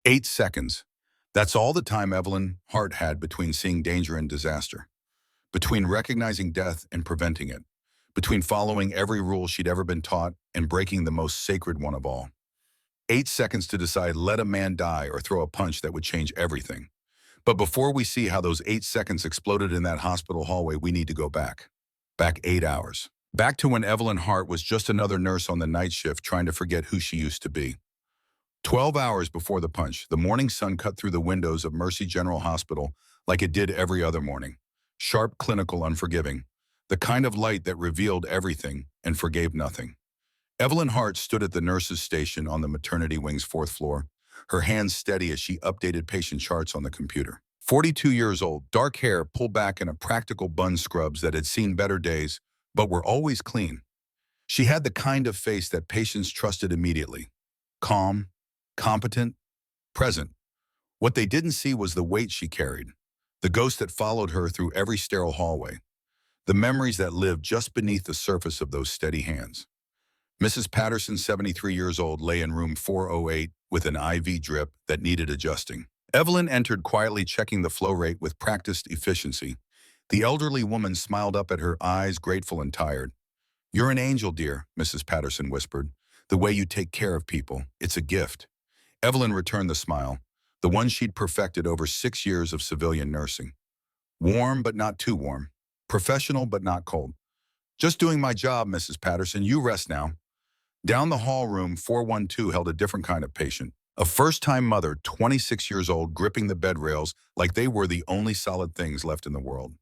8 seconds. That's all the time Evelyn Hart had between seeing danger and disaster, between recognizing death and preventing it, between following every rule she'd ever been taught and breaking the most sacred one of all. 8 seconds to decide let a man die or throw a punch that would change everything. But before we see how those 8 seconds exploded in that hospital hallway, we need to go back. Back 8 hours. Back to when Evelyn Hart was just another nurse on the night shift trying to forget who she used to be. 12 hours before the punch, the morning sun cut through the windows of Mercy General Hospital like it did every other morning. Sharp, clinical, unforgiving. The kind of light that revealed everything and forgave nothing. Evelyn Hart stood at the nurse's station on the maternity wing's fourth floor, her hands steady as she updated patient charts on the computer. 42 years old, dark hair pulled back in a practical bun scrubs that had seen better days, but were always clean. She had the kind of face that patients trusted immediately. Calm, competent, present. What they didn't see was the weight she carried, the ghost that followed her through every sterile hallway, the memories that lived just beneath the surface of those steady hands. Mrs. Patterson, 73 years old, lay in room 408 with an IV drip that needed adjusting. Evelyn entered quietly, checking the flow rate with practiced efficiency. The elderly woman smiled up at her, eyes grateful and tired. "You're an angel, dear," Mrs. Patterson whispered. "The way you take care of people, it's a gift." Evelyn returned the smile, the one she'd perfected over 6 years of civilian nursing. Warm, but not too warm. Professional, but not cold. "Just doing my job, Mrs. Patterson. You rest now." Down the hall, room 412 held a different kind of patient. A first-time mother, 26 years old, gripping the bed rails like they were the only solid things left in the world.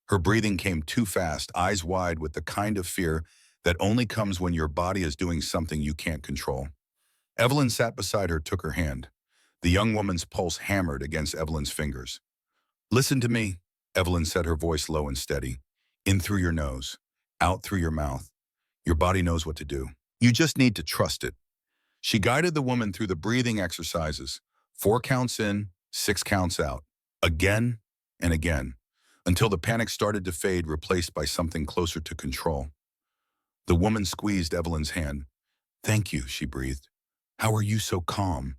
Her breathing came too fast, eyes wide with the kind of fear that only comes when your body is doing something you can't control. Evelyn sat beside her, took her hand. The young woman's pulse hammered against Evelyn's fingers. "Listen to me," Evelyn said, her voice low and steady. "In through your nose, out through your mouth. Your body knows what to do. You just need to trust it." She guided the woman through the breathing exercises, 4 counts in, 6 counts out, again and again, until the panic started to fade, replaced by something closer to control. The woman squeezed Evelyn's hand. "Thank you," she breathed. "How are you so calm?"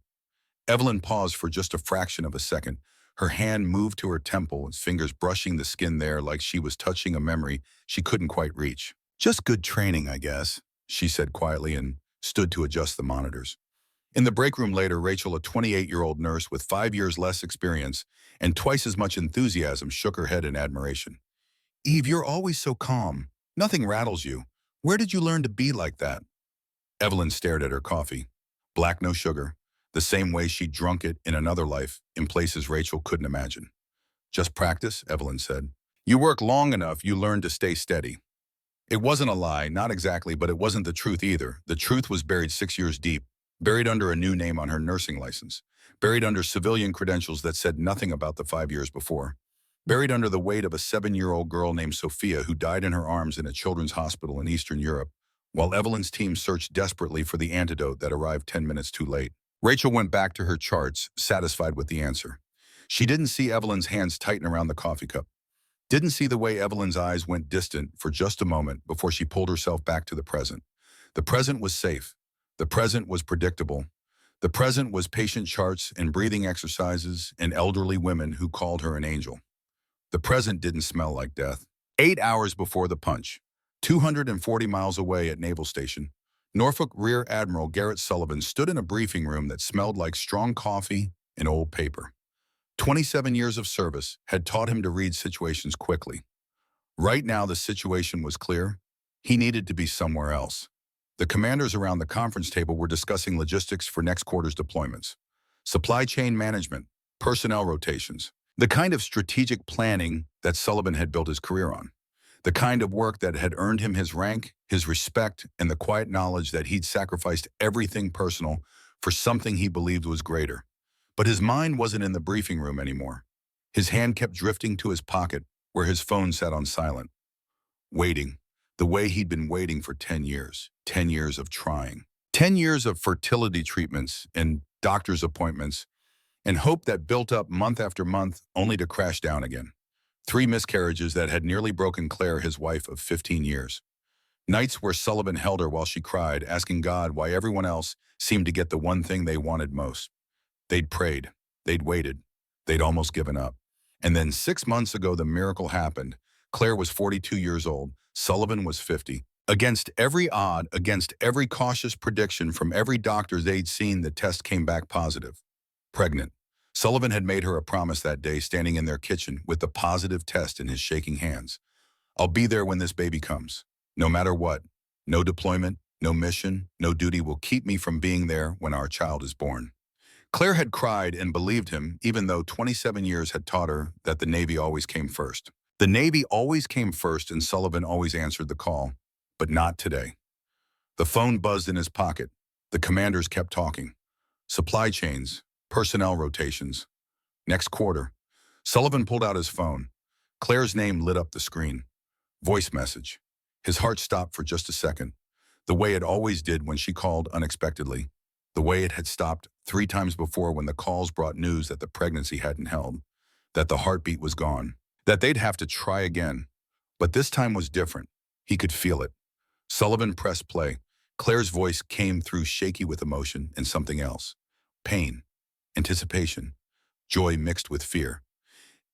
Evelyn paused for just a fraction of a second. Her hand moved to her temple, its fingers brushing the skin there like she was touching a memory she couldn't quite reach. "Just good training, I guess," she said quietly and stood to adjust the monitors. In the break room later, Rachel, a 28-year-old nurse with 5 years less experience and twice as much enthusiasm, shook her head in admiration. "Eve, you're always so calm. Nothing rattles you. Where did you learn to be like that?" Evelyn stared at her coffee. Black, no sugar. The same way she'd drunk it in another life, in places Rachel couldn't imagine. "Just practice," Evelyn said. "You work long enough, you learn to stay steady." It wasn't a lie, not exactly, but it wasn't the truth either. The truth was buried 6 years deep, buried under a new name on her nursing license, buried under civilian credentials that said nothing about the 5 years before, buried under the weight of a 7-year-old girl named Sophia who died in her arms in a children's hospital in Eastern Europe, while Evelyn's team searched desperately for the antidote that arrived 10 minutes too late. Rachel went back to her charts, satisfied with the answer. She didn't see Evelyn's hands tighten around the coffee cup. Didn't see the way Evelyn's eyes went distant for just a moment before she pulled herself back to the present. The present was safe. The present was predictable. The present was patient charts and breathing exercises and elderly women who called her an angel. The present didn't smell like death. 8 hours before the punch, 240 miles away at Naval Station, Norfolk Rear Admiral Garrett Sullivan stood in a briefing room that smelled like strong coffee and old paper. 27 years of service had taught him to read situations quickly. Right now, the situation was clear. He needed to be somewhere else. The commanders around the conference table were discussing logistics for next quarter's deployments, supply chain management, personnel rotations, the kind of strategic planning that Sullivan had built his career on, the kind of work that had earned him his rank, his respect, and the quiet knowledge that he'd sacrificed everything personal for something he believed was greater. But his mind wasn't in the briefing room anymore. His hand kept drifting to his pocket, where his phone sat on silent. Waiting, the way he'd been waiting for 10 years. 10 years of trying. 10 years of fertility treatments and doctor's appointments, and hope that built up month after month, only to crash down again. 3 miscarriages that had nearly broken Claire, his wife of 15 years. Nights where Sullivan held her while she cried, asking God why everyone else seemed to get the one thing they wanted most. They'd prayed. They'd waited. They'd almost given up. And then 6 months ago, the miracle happened. Claire was 42 years old. Sullivan was 50. Against every odd, against every cautious prediction from every doctor they'd seen, the test came back positive. Pregnant. Sullivan had made her a promise that day, standing in their kitchen with the positive test in his shaking hands. I'll be there when this baby comes. No matter what. No deployment, no mission, no duty will keep me from being there when our child is born. Claire had cried and believed him, even though 27 years had taught her that the Navy always came first. The Navy always came first, and Sullivan always answered the call. But not today. The phone buzzed in his pocket. The commanders kept talking. Supply chains, personnel rotations. Next quarter. Sullivan pulled out his phone. Claire's name lit up the screen. Voice message. His heart stopped for just a second, the way it always did when she called unexpectedly, the way it had stopped 3 times before when the calls brought news that the pregnancy hadn't held, that the heartbeat was gone, that they'd have to try again. But this time was different. He could feel it. Sullivan pressed play. Claire's voice came through shaky with emotion and something else. Pain, anticipation, joy mixed with fear.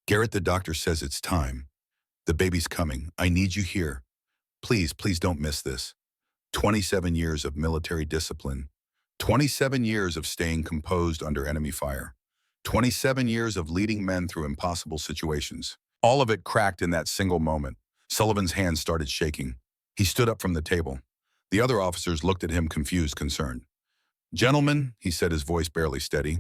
Garrett, the doctor says it's time. The baby's coming. I need you here. Please, please don't miss this. 27 years of military discipline. 27 years of staying composed under enemy fire. 27 years of leading men through impossible situations. All of it cracked in that single moment. Sullivan's hands started shaking. He stood up from the table. The other officers looked at him, confused, concerned. Gentlemen, he said, his voice barely steady,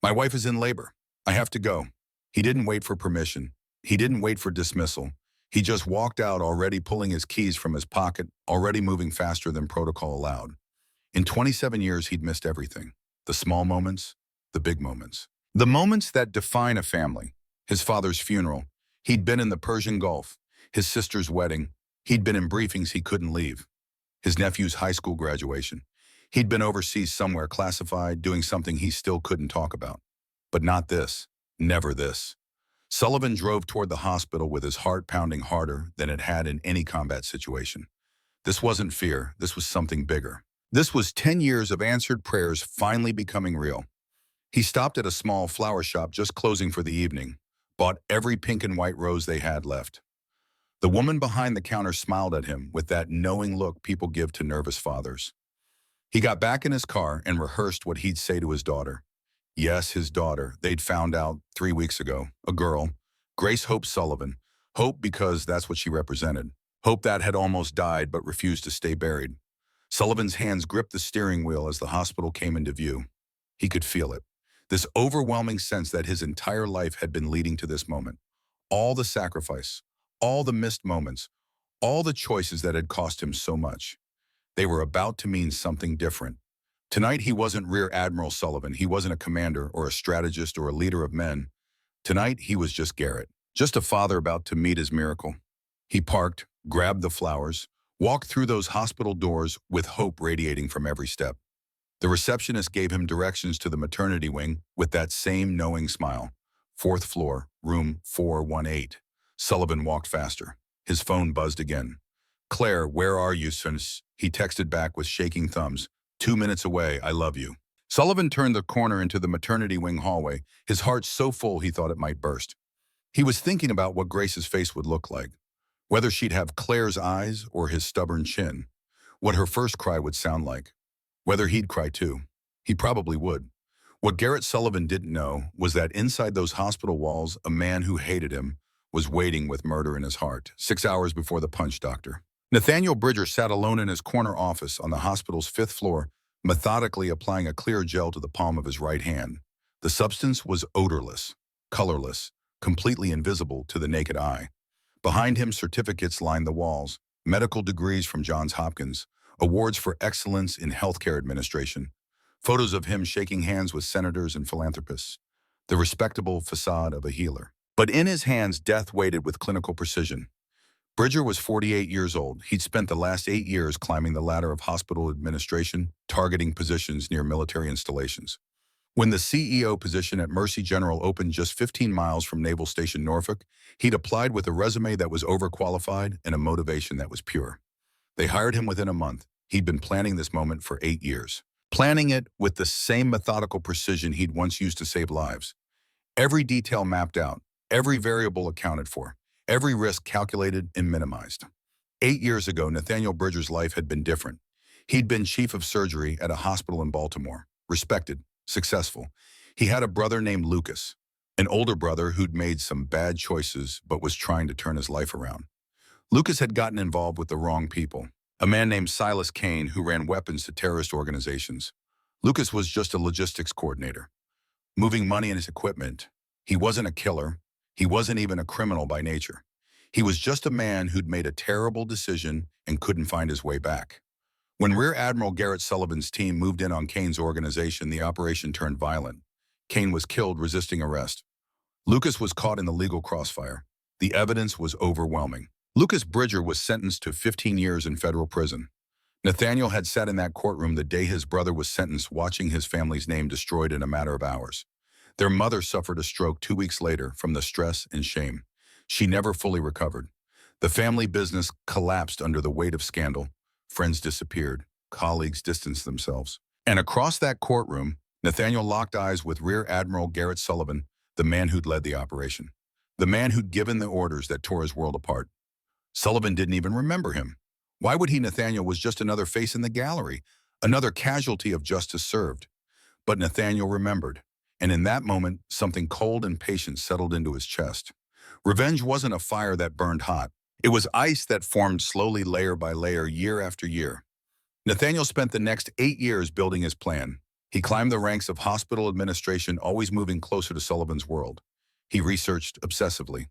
my wife is in labor. I have to go. He didn't wait for permission. He didn't wait for dismissal. He just walked out, already pulling his keys from his pocket, already moving faster than protocol allowed. In 27 years, he'd missed everything. The small moments, the big moments. The moments that define a family. His father's funeral. He'd been in the Persian Gulf. His sister's wedding. He'd been in briefings he couldn't leave. His nephew's high school graduation. He'd been overseas somewhere, classified, doing something he still couldn't talk about. But not this. Never this. Sullivan drove toward the hospital with his heart pounding harder than it had in any combat situation. This wasn't fear. This was something bigger. This was 10 years of answered prayers finally becoming real. He stopped at a small flower shop just closing for the evening, bought every pink and white rose they had left. The woman behind the counter smiled at him with that knowing look people give to nervous fathers. He got back in his car and rehearsed what he'd say to his daughter. Yes, his daughter. They'd found out 3 weeks ago. A girl. Grace Hope Sullivan. Hope because that's what she represented. Hope that had almost died but refused to stay buried. Sullivan's hands gripped the steering wheel as the hospital came into view. He could feel it. This overwhelming sense that his entire life had been leading to this moment. All the sacrifice. All the missed moments, all the choices that had cost him so much. They were about to mean something different. Tonight he wasn't Rear Admiral Sullivan. He wasn't a commander or a strategist or a leader of men. Tonight he was just Garrett, just a father about to meet his miracle. He parked, grabbed the flowers, walked through those hospital doors with hope radiating from every step. The receptionist gave him directions to the maternity wing with that same knowing smile. 4th floor, room 418. Sullivan walked faster. His phone buzzed again. Claire, where are you, since? He texted back with shaking thumbs. 2 minutes away, I love you. Sullivan turned the corner into the maternity wing hallway, his heart so full he thought it might burst. He was thinking about what Grace's face would look like, whether she'd have Claire's eyes or his stubborn chin, what her first cry would sound like, whether he'd cry too. He probably would. What Garrett Sullivan didn't know was that inside those hospital walls, a man who hated him was waiting with murder in his heart, 6 hours before the punch doctor. Nathaniel Bridger sat alone in his corner office on the hospital's 5th floor, methodically applying a clear gel to the palm of his right hand. The substance was odorless, colorless, completely invisible to the naked eye. Behind him, certificates lined the walls, medical degrees from Johns Hopkins, awards for excellence in healthcare administration, photos of him shaking hands with senators and philanthropists, the respectable facade of a healer. But in his hands, death waited with clinical precision. Bridger was 48 years old. He'd spent the last 8 years climbing the ladder of hospital administration, targeting positions near military installations. When the CEO position at Mercy General opened just 15 miles from Naval Station Norfolk, he'd applied with a resume that was overqualified and a motivation that was pure. They hired him within a month. He'd been planning this moment for 8 years. planning it with the same methodical precision he'd once used to save lives. Every detail mapped out, every variable accounted for, every risk calculated and minimized. 8 years ago, Nathaniel Bridger's life had been different. He'd been chief of surgery at a hospital in Baltimore, respected, successful. He had a brother named Lucas, an older brother who'd made some bad choices but was trying to turn his life around. Lucas had gotten involved with the wrong people, a man named Silas Kane who ran weapons to terrorist organizations. Lucas was just a logistics coordinator, moving money and his equipment. He wasn't a killer. He wasn't even a criminal by nature. He was just a man who'd made a terrible decision and couldn't find his way back. When Rear Admiral Garrett Sullivan's team moved in on Kane's organization, the operation turned violent. Kane was killed resisting arrest. Lucas was caught in the legal crossfire. The evidence was overwhelming. Lucas Bridger was sentenced to 15 years in federal prison. Nathaniel had sat in that courtroom the day his brother was sentenced, watching his family's name destroyed in a matter of hours. Their mother suffered a stroke 2 weeks later from the stress and shame. She never fully recovered. The family business collapsed under the weight of scandal. Friends disappeared. Colleagues distanced themselves. And across that courtroom, Nathaniel locked eyes with Rear Admiral Garrett Sullivan, the man who'd led the operation. The man who'd given the orders that tore his world apart. Sullivan didn't even remember him. Why would he? Nathaniel was just another face in the gallery, another casualty of justice served. But Nathaniel remembered, and in that moment, something cold and patient settled into his chest. Revenge wasn't a fire that burned hot. It was ice that formed slowly, layer by layer, year after year. Nathaniel spent the next 8 years building his plan. He climbed the ranks of hospital administration, always moving closer to Sullivan's world. He researched obsessively,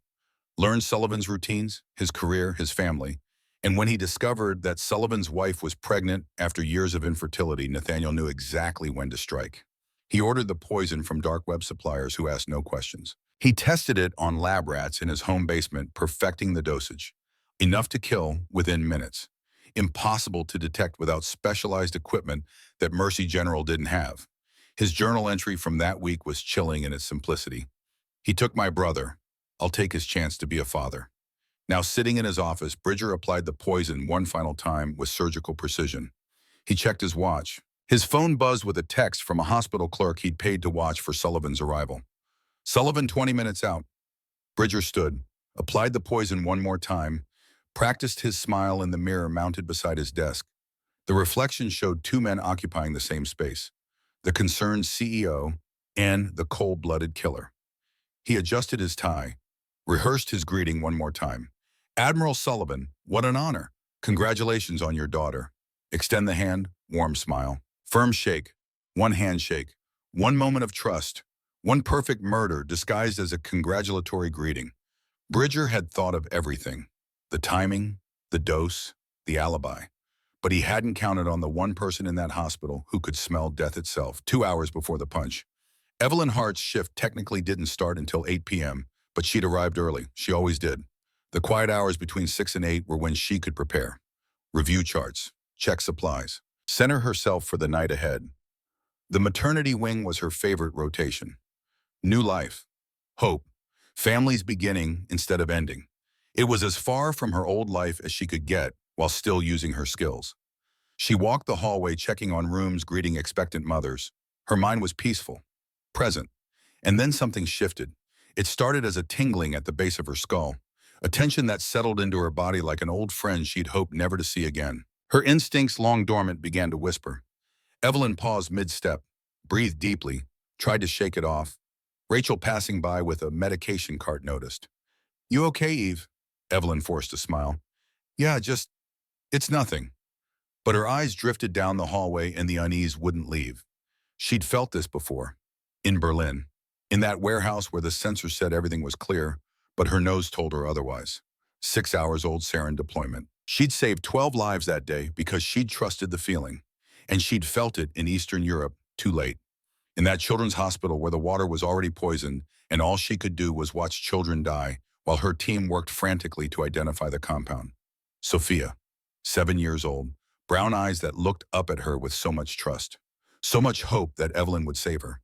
learned Sullivan's routines, his career, his family. And when he discovered that Sullivan's wife was pregnant after years of infertility, Nathaniel knew exactly when to strike. He ordered the poison from dark web suppliers who asked no questions. He tested it on lab rats in his home basement, perfecting the dosage. Enough to kill within minutes. Impossible to detect without specialized equipment that Mercy General didn't have. His journal entry from that week was chilling in its simplicity. He took my brother. I'll take his chance to be a father. Now sitting in his office, Bridger applied the poison one final time with surgical precision. He checked his watch. His phone buzzed with a text from a hospital clerk he'd paid to watch for Sullivan's arrival. Sullivan 20 minutes out. Bridger stood, applied the poison one more time, practiced his smile in the mirror mounted beside his desk. The reflection showed two men occupying the same space, the concerned CEO and the cold-blooded killer. He adjusted his tie, rehearsed his greeting one more time. Admiral Sullivan, what an honor. Congratulations on your daughter. Extend the hand, warm smile. Firm shake, one handshake, one moment of trust, one perfect murder disguised as a congratulatory greeting. Bridger had thought of everything, the timing, the dose, the alibi. But he hadn't counted on the one person in that hospital who could smell death itself 2 hours before the punch. Evelyn Hart's shift technically didn't start until 8 p.m., but she'd arrived early. She always did. The quiet hours between 6 and 8 were when she could prepare, review charts, check supplies, center herself for the night ahead. The maternity wing was her favorite rotation. New life, hope, families beginning instead of ending. It was as far from her old life as she could get while still using her skills. She walked the hallway checking on rooms, greeting expectant mothers. Her mind was peaceful, present. And then something shifted. It started as a tingling at the base of her skull, a tension that settled into her body like an old friend she'd hoped never to see again. Her instincts, long dormant, began to whisper. Evelyn paused mid-step, breathed deeply, tried to shake it off. Rachel, passing by with a medication cart, noticed. "You okay, Eve?" Evelyn forced a smile. "Yeah, it's nothing." But her eyes drifted down the hallway and the unease wouldn't leave. She'd felt this before. In Berlin. In that warehouse where the sensor said everything was clear, but her nose told her otherwise. 6 hours old sarin deployment. She'd saved 12 lives that day because she'd trusted the feeling. And she'd felt it in Eastern Europe, too late. In that children's hospital where the water was already poisoned and all she could do was watch children die while her team worked frantically to identify the compound. Sophia, 7 years old, brown eyes that looked up at her with so much trust, so much hope that Evelyn would save her.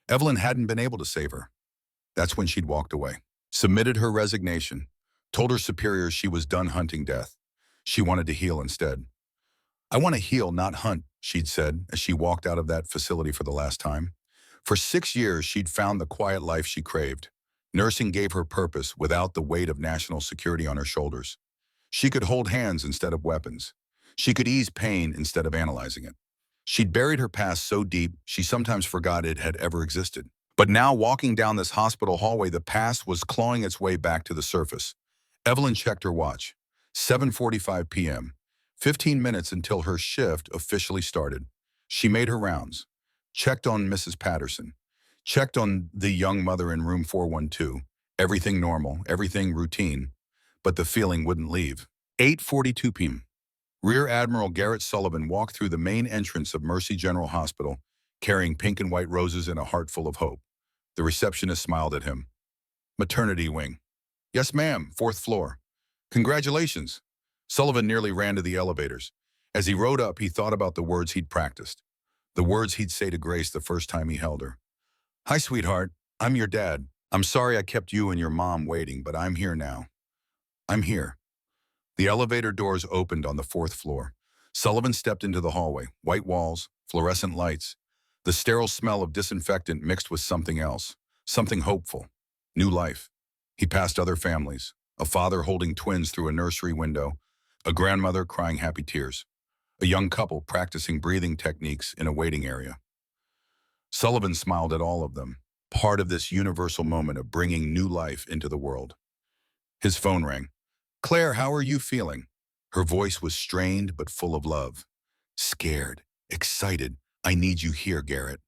Evelyn hadn't been able to save her. That's when she'd walked away, submitted her resignation, told her superiors she was done hunting death. She wanted to heal instead. I want to heal, not hunt, she'd said as she walked out of that facility for the last time. For 6 years, she'd found the quiet life she craved. Nursing gave her purpose without the weight of national security on her shoulders. She could hold hands instead of weapons. She could ease pain instead of analyzing it. She'd buried her past so deep, she sometimes forgot it had ever existed. But now, walking down this hospital hallway, the past was clawing its way back to the surface. Evelyn checked her watch. 7:45 p.m. 15 minutes until her shift officially started. She made her rounds. Checked on Mrs. Patterson. Checked on the young mother in room 412. Everything normal, everything routine. But the feeling wouldn't leave. 8:42 p.m. Rear Admiral Garrett Sullivan walked through the main entrance of Mercy General Hospital, carrying pink and white roses and a heart full of hope. The receptionist smiled at him. Maternity wing. Yes, ma'am, 4th floor. Congratulations. Sullivan nearly ran to the elevators. As he rode up, he thought about the words he'd practiced. The words he'd say to Grace the first time he held her. Hi, sweetheart. I'm your dad. I'm sorry I kept you and your mom waiting, but I'm here now. I'm here. The elevator doors opened on the 4th floor. Sullivan stepped into the hallway. White walls, fluorescent lights. The sterile smell of disinfectant mixed with something else. Something hopeful. New life. He passed other families. A father holding twins through a nursery window. A grandmother crying happy tears. A young couple practicing breathing techniques in a waiting area. Sullivan smiled at all of them, part of this universal moment of bringing new life into the world. His phone rang. Claire, how are you feeling? Her voice was strained but full of love. Scared, excited. I need you here, Garrett.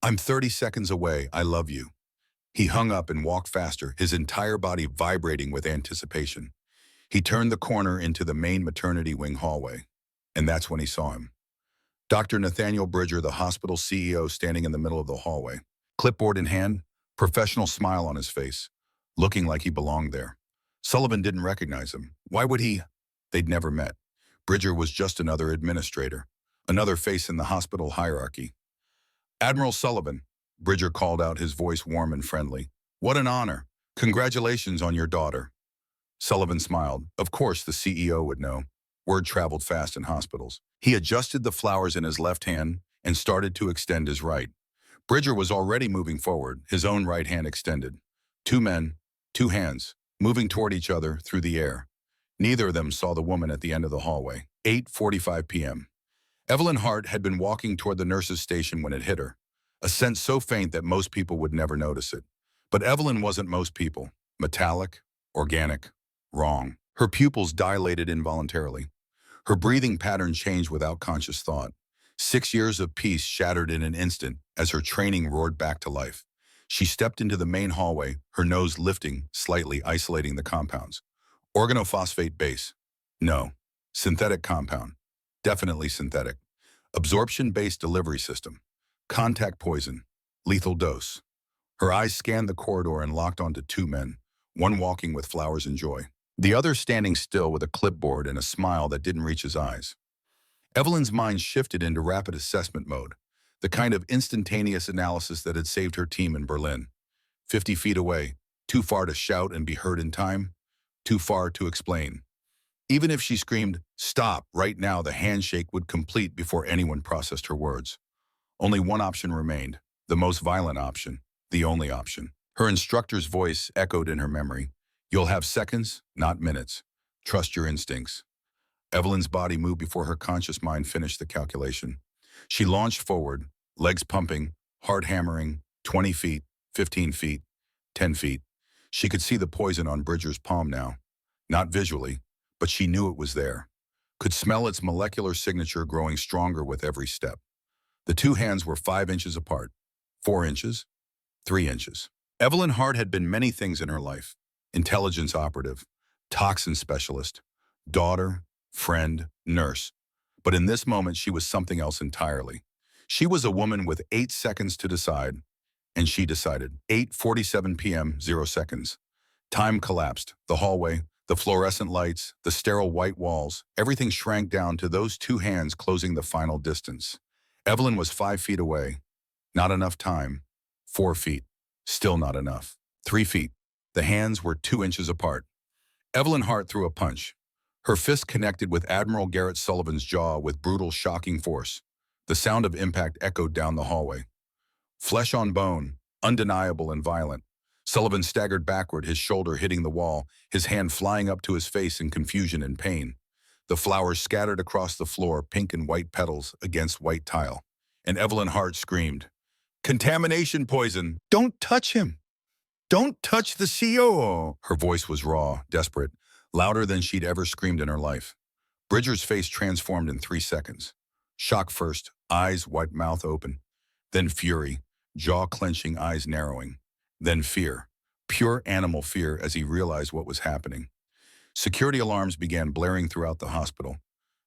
I'm 30 seconds away. I love you. He hung up and walked faster, his entire body vibrating with anticipation. He turned the corner into the main maternity wing hallway, and that's when he saw him. Dr. Nathaniel Bridger, the hospital CEO, standing in the middle of the hallway. Clipboard in hand, professional smile on his face, looking like he belonged there. Sullivan didn't recognize him. Why would he? They'd never met. Bridger was just another administrator, another face in the hospital hierarchy. Admiral Sullivan, Bridger called out, his voice warm and friendly. What an honor. Congratulations on your daughter. Sullivan smiled. Of course, the CEO would know. Word traveled fast in hospitals. He adjusted the flowers in his left hand and started to extend his right. Bridger was already moving forward, his own right hand extended. Two men, two hands, moving toward each other through the air. Neither of them saw the woman at the end of the hallway. 8:45 p.m. Evelyn Hart had been walking toward the nurse's station when it hit her, a sense so faint that most people would never notice it. But Evelyn wasn't most people. Metallic, organic, wrong. Her pupils dilated involuntarily. Her breathing pattern changed without conscious thought. 6 years of peace shattered in an instant as her training roared back to life. She stepped into the main hallway, her nose lifting, slightly isolating the compounds. Organophosphate base. No. Synthetic compound. Definitely synthetic. Absorption-based delivery system. Contact poison. Lethal dose. Her eyes scanned the corridor and locked onto two men, one walking with flowers and joy, the other standing still with a clipboard and a smile that didn't reach his eyes. Evelyn's mind shifted into rapid assessment mode, the kind of instantaneous analysis that had saved her team in Berlin. 50 feet away, too far to shout and be heard in time, too far to explain. Even if she screamed, "Stop, right now," the handshake would complete before anyone processed her words. Only one option remained, the most violent option, the only option. Her instructor's voice echoed in her memory. You'll have seconds, not minutes. Trust your instincts. Evelyn's body moved before her conscious mind finished the calculation. She launched forward, legs pumping, heart hammering, 20 feet, 15 feet, 10 feet. She could see the poison on Bridger's palm now. Not visually, but she knew it was there. Could smell its molecular signature growing stronger with every step. The two hands were 5 inches apart. 4 inches. 3 inches. Evelyn Hart had been many things in her life. Intelligence operative, toxin specialist, daughter, friend, nurse. But in this moment, she was something else entirely. She was a woman with 8 seconds to decide, and she decided. 8:47 p.m., 0 seconds. Time collapsed. The hallway, the fluorescent lights, the sterile white walls, everything shrank down to those two hands closing the final distance. Evelyn was 5 feet away. Not enough time. 4 feet. Still not enough. 3 feet. The hands were 2 inches apart. Evelyn Hart threw a punch. Her fist connected with Admiral Garrett Sullivan's jaw with brutal, shocking force. The sound of impact echoed down the hallway. Flesh on bone, undeniable and violent. Sullivan staggered backward, his shoulder hitting the wall, his hand flying up to his face in confusion and pain. The flowers scattered across the floor, pink and white petals against white tile. And Evelyn Hart screamed, "Contamination poison! Don't touch him! Don't touch the COO!" Her voice was raw, desperate, louder than she'd ever screamed in her life. Bridger's face transformed in 3 seconds. Shock first, eyes wide, mouth open. Then fury, jaw clenching, eyes narrowing. Then fear, pure animal fear as he realized what was happening. Security alarms began blaring throughout the hospital,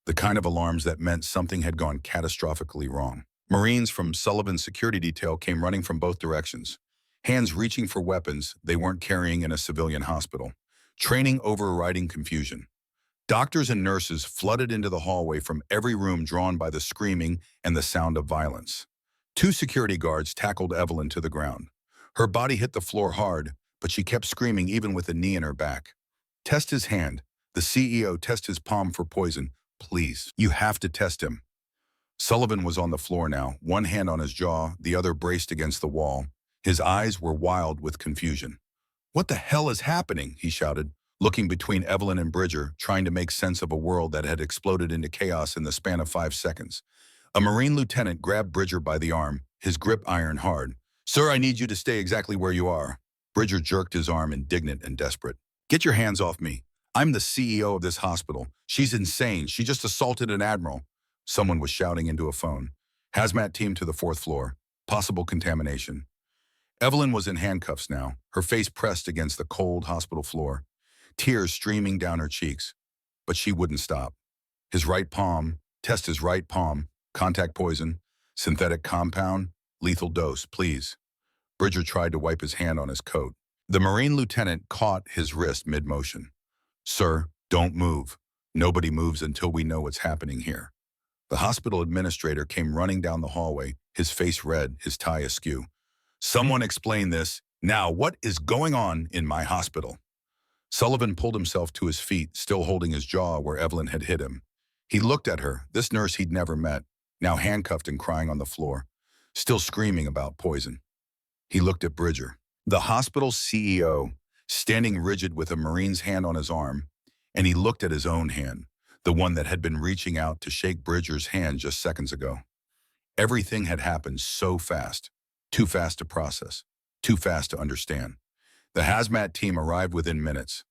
the kind of alarms that meant something had gone catastrophically wrong. Marines from Sullivan's security detail came running from both directions, hands reaching for weapons they weren't carrying in a civilian hospital. Training overriding confusion. Doctors and nurses flooded into the hallway from every room, drawn by the screaming and the sound of violence. 2 security guards tackled Evelyn to the ground. Her body hit the floor hard, but she kept screaming even with a knee in her back. "Test his hand. The CEO, test his palm for poison. Please, you have to test him." Sullivan was on the floor now, one hand on his jaw, the other braced against the wall. His eyes were wild with confusion. "What the hell is happening?" he shouted, looking between Evelyn and Bridger, trying to make sense of a world that had exploded into chaos in the span of 5 seconds. A Marine lieutenant grabbed Bridger by the arm, his grip iron hard. "Sir, I need you to stay exactly where you are." Bridger jerked his arm, indignant and desperate. "Get your hands off me. I'm the CEO of this hospital. She's insane. She just assaulted an admiral." Someone was shouting into a phone. "Hazmat team to the 4th floor. Possible contamination." Evelyn was in handcuffs now, her face pressed against the cold hospital floor, tears streaming down her cheeks. But she wouldn't stop. His right palm, test his right palm, contact poison, synthetic compound, lethal dose, please. Bridger tried to wipe his hand on his coat. The Marine lieutenant caught his wrist mid-motion. "Sir, don't move. Nobody moves until we know what's happening here." The hospital administrator came running down the hallway, his face red, his tie askew. "Someone explain this. Now, what is going on in my hospital?" Sullivan pulled himself to his feet, still holding his jaw where Evelyn had hit him. He looked at her, this nurse he'd never met, now handcuffed and crying on the floor, still screaming about poison. He looked at Bridger, the hospital CEO, standing rigid with a Marine's hand on his arm, and he looked at his own hand, the one that had been reaching out to shake Bridger's hand just seconds ago. Everything had happened so fast, too fast to process, too fast to understand. The hazmat team arrived within minutes,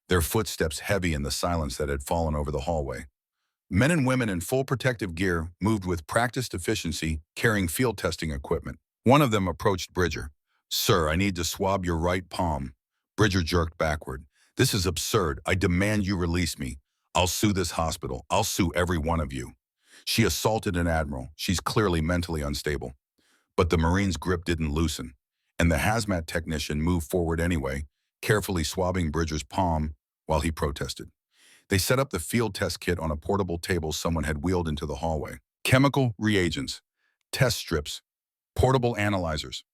their footsteps heavy in the silence that had fallen over the hallway. Men and women in full protective gear moved with practiced efficiency, carrying field testing equipment. One of them approached Bridger. "Sir, I need to swab your right palm." Bridger jerked backward. "This is absurd. I demand you release me. I'll sue this hospital. I'll sue every one of you. She assaulted an admiral. She's clearly mentally unstable." But the Marine's grip didn't loosen, and the hazmat technician moved forward anyway, carefully swabbing Bridger's palm while he protested. They set up the field test kit on a portable table someone had wheeled into the hallway. Chemical reagents, test strips, portable analyzers.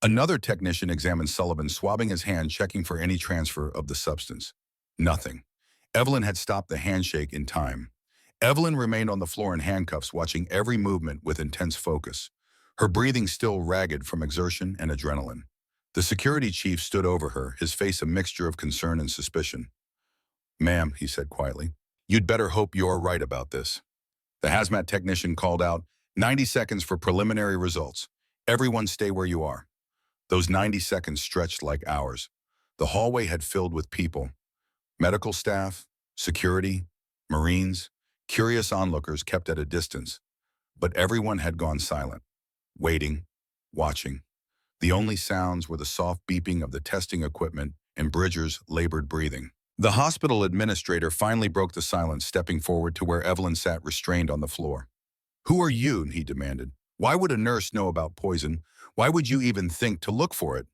Another technician examined Sullivan, swabbing his hand, checking for any transfer of the substance. Nothing. Evelyn had stopped the handshake in time. Evelyn remained on the floor in handcuffs, watching every movement with intense focus, her breathing still ragged from exertion and adrenaline. The security chief stood over her, his face a mixture of concern and suspicion. "Ma'am," he said quietly, "you'd better hope you're right about this." The hazmat technician called out, 90 seconds for preliminary results. Everyone stay where you are." Those 90 seconds stretched like hours. The hallway had filled with people. Medical staff, security, Marines, curious onlookers kept at a distance. But everyone had gone silent, waiting, watching. The only sounds were the soft beeping of the testing equipment and Bridger's labored breathing. The hospital administrator finally broke the silence, stepping forward to where Evelyn sat restrained on the floor. "Who are you?" he demanded. "Why would a nurse know about poison? Why would you even think to look for it?"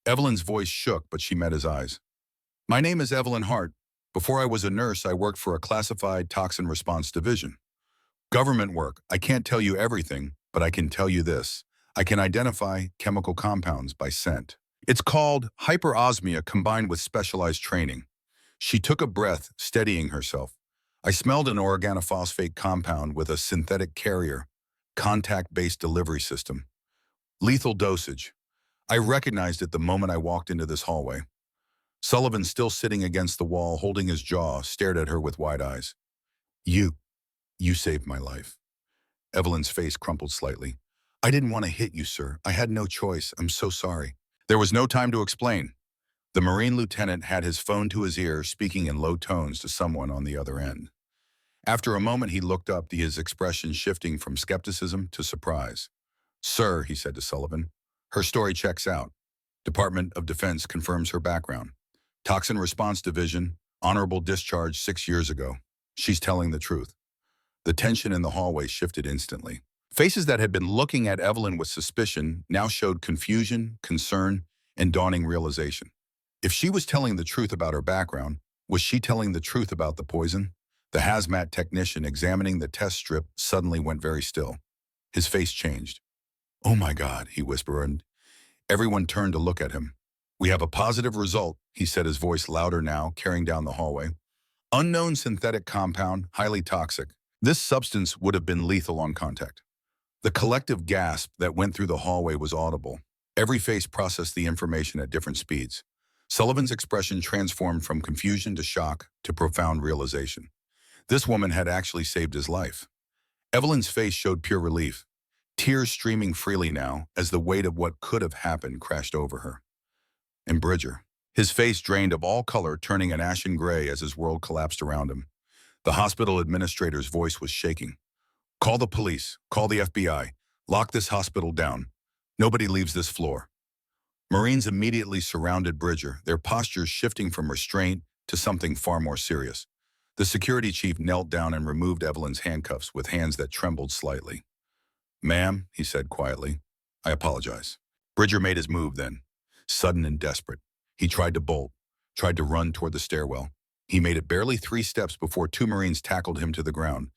Evelyn's voice shook, but she met his eyes. "My name is Evelyn Hart. Before I was a nurse, I worked for a classified toxin response division. Government work. I can't tell you everything, but I can tell you this. I can identify chemical compounds by scent. It's called hyperosmia combined with specialized training." She took a breath, steadying herself. I smelled an organophosphate compound with a synthetic carrier, contact-based delivery system. Lethal dosage. I recognized it the moment I walked into this hallway. Sullivan, still sitting against the wall, holding his jaw, stared at her with wide eyes. You, you saved my life. Evelyn's face crumpled slightly. I didn't want to hit you, sir. I had no choice. I'm so sorry. There was no time to explain. The Marine lieutenant had his phone to his ear, speaking in low tones to someone on the other end. After a moment, he looked up, his expression shifting from skepticism to surprise. Sir, he said to Sullivan, her story checks out. Department of Defense confirms her background. Toxin Response Division, honorable discharge 6 years ago. She's telling the truth. The tension in the hallway shifted instantly. Faces that had been looking at Evelyn with suspicion now showed confusion, concern, and dawning realization. If she was telling the truth about her background, was she telling the truth about the poison? The hazmat technician examining the test strip suddenly went very still. His face changed. Oh my God, he whispered. Everyone turned to look at him. We have a positive result, he said, his voice louder now, carrying down the hallway. Unknown synthetic compound, highly toxic. This substance would have been lethal on contact. The collective gasp that went through the hallway was audible. Every face processed the information at different speeds. Sullivan's expression transformed from confusion to shock to profound realization. This woman had actually saved his life. Evelyn's face showed pure relief, tears streaming freely now as the weight of what could have happened crashed over her. And Bridger, his face drained of all color, turning an ashen gray as his world collapsed around him. The hospital administrator's voice was shaking. Call the police, call the FBI, lock this hospital down. Nobody leaves this floor. Marines immediately surrounded Bridger, their postures shifting from restraint to something far more serious. The security chief knelt down and removed Evelyn's handcuffs with hands that trembled slightly. Ma'am, he said quietly, I apologize. Bridger made his move then, sudden and desperate. He tried to bolt, tried to run toward the stairwell. He made it barely 3 steps before 2 Marines tackled him to the ground.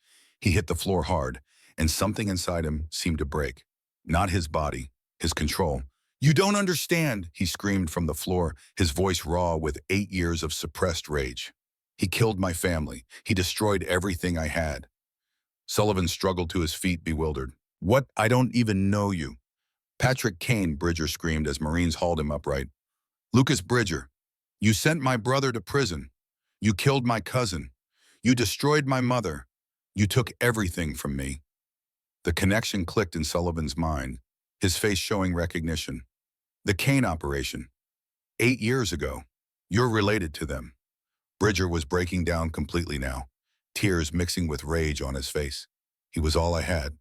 He hit the floor hard, and something inside him seemed to break. Not his body, his control. You don't understand, he screamed from the floor, his voice raw with 8 years of suppressed rage. He killed my family. He destroyed everything I had. Sullivan struggled to his feet, bewildered. What? I don't even know you. Patrick Kane, Bridger screamed as Marines hauled him upright. Lucas Bridger, you sent my brother to prison. You killed my cousin. You destroyed my mother. You took everything from me. The connection clicked in Sullivan's mind, his face showing recognition. The Kane operation. 8 years ago. You're related to them. Bridger was breaking down completely now, tears mixing with rage on his face. He was all I had.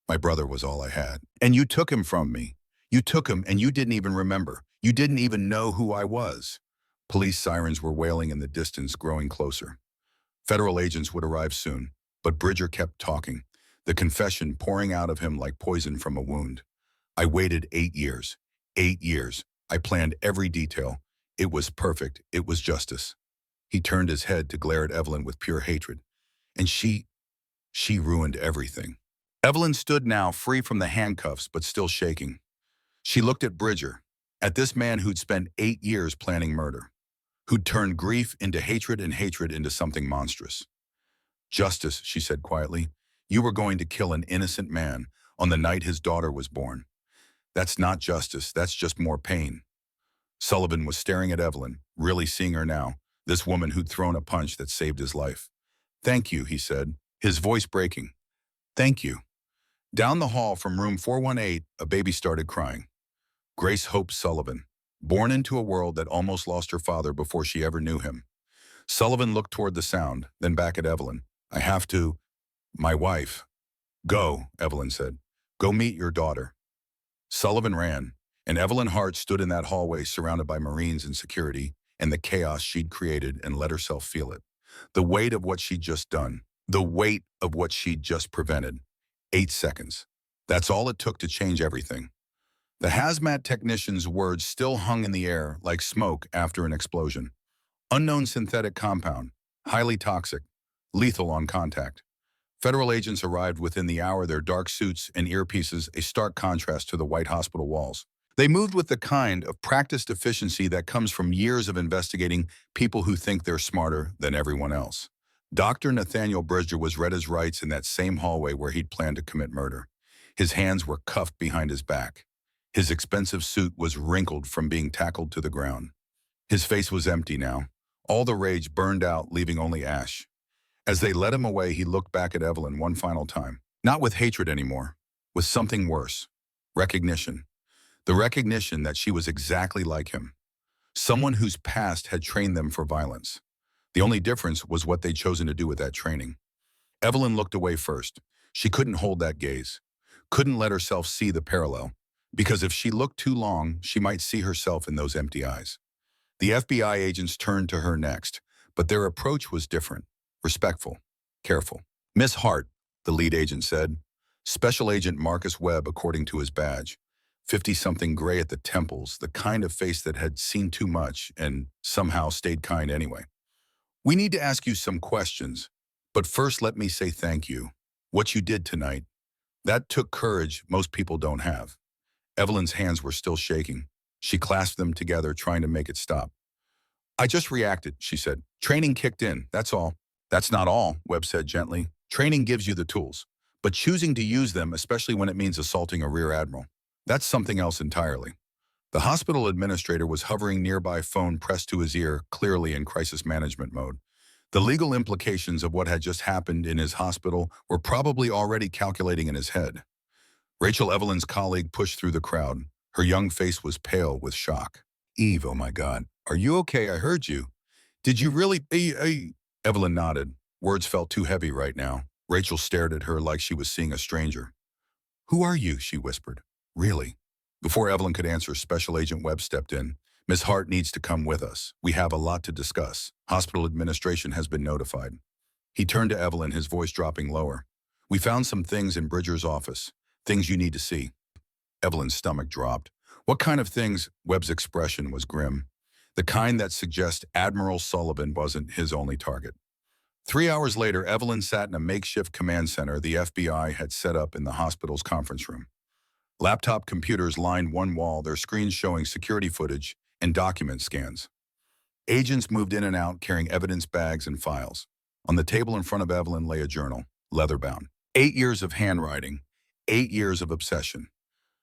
My brother was all I had. And you took him from me. You took him and you didn't even remember. You didn't even know who I was. Police sirens were wailing in the distance, growing closer. Federal agents would arrive soon, but Bridger kept talking, the confession pouring out of him like poison from a wound. I waited 8 years. 8 years. I planned every detail. It was perfect. It was justice. He turned his head to glare at Evelyn with pure hatred. And she ruined everything. Evelyn stood now, free from the handcuffs, but still shaking. She looked at Bridger, at this man who'd spent 8 years planning murder, who'd turned grief into hatred and hatred into something monstrous. Justice, she said quietly. You were going to kill an innocent man on the night his daughter was born. That's not justice, that's just more pain. Sullivan was staring at Evelyn, really seeing her now, this woman who'd thrown a punch that saved his life. Thank you, he said, his voice breaking. Thank you. Down the hall from room 418, a baby started crying. Grace Hope Sullivan, born into a world that almost lost her father before she ever knew him. Sullivan looked toward the sound, then back at Evelyn. I have to. My wife. Go, Evelyn said. Go meet your daughter. Sullivan ran, and Evelyn Hart stood in that hallway surrounded by Marines and security, and the chaos she'd created, and let herself feel it. The weight of what she'd just done. The weight of what she'd just prevented. 8 seconds. That's all it took to change everything. The hazmat technician's words still hung in the air like smoke after an explosion. Unknown synthetic compound, highly toxic, lethal on contact. Federal agents arrived within the hour, their dark suits and earpieces a stark contrast to the white hospital walls. They moved with the kind of practiced efficiency that comes from years of investigating people who think they're smarter than everyone else. Dr. Nathaniel Bridger was read his rights in that same hallway where he'd planned to commit murder. His hands were cuffed behind his back. His expensive suit was wrinkled from being tackled to the ground. His face was empty now. All the rage burned out, leaving only ash. As they led him away, he looked back at Evelyn one final time. Not with hatred anymore, with something worse. Recognition. The recognition that she was exactly like him. Someone whose past had trained them for violence. The only difference was what they'd chosen to do with that training. Evelyn looked away first. She couldn't hold that gaze. Couldn't let herself see the parallel. Because if she looked too long, she might see herself in those empty eyes. The FBI agents turned to her next, but their approach was different. Respectful. Careful. Miss Hart, the lead agent said. Special Agent Marcus Webb, according to his badge. 50-something gray at the temples, the kind of face that had seen too much and somehow stayed kind anyway. We need to ask you some questions, but first let me say thank you. What you did tonight, that took courage most people don't have. Evelyn's hands were still shaking. She clasped them together, trying to make it stop. I just reacted, she said. Training kicked in, that's all. That's not all, Webb said gently. Training gives you the tools, but choosing to use them, especially when it means assaulting a rear admiral, that's something else entirely. The hospital administrator was hovering nearby, phone pressed to his ear, clearly in crisis management mode. The legal implications of what had just happened in his hospital were probably already calculating in his head. Rachel, Evelyn's colleague, pushed through the crowd. Her young face was pale with shock. Eve, oh my God, are you okay? I heard you. Did you really? Evelyn nodded. Words felt too heavy right now. Rachel stared at her like she was seeing a stranger. Who are you? She whispered. Really? Before Evelyn could answer, Special Agent Webb stepped in. Miss Hart needs to come with us. We have a lot to discuss. Hospital administration has been notified. He turned to Evelyn, his voice dropping lower. We found some things in Bridger's office. Things you need to see. Evelyn's stomach dropped. What kind of things? Webb's expression was grim. The kind that suggests Admiral Sullivan wasn't his only target. 3 hours later, Evelyn sat in a makeshift command center the FBI had set up in the hospital's conference room. Laptop computers lined one wall, their screens showing security footage and document scans. Agents moved in and out, carrying evidence bags and files. On the table in front of Evelyn lay a journal, leather-bound. 8 years of handwriting, 8 years of obsession.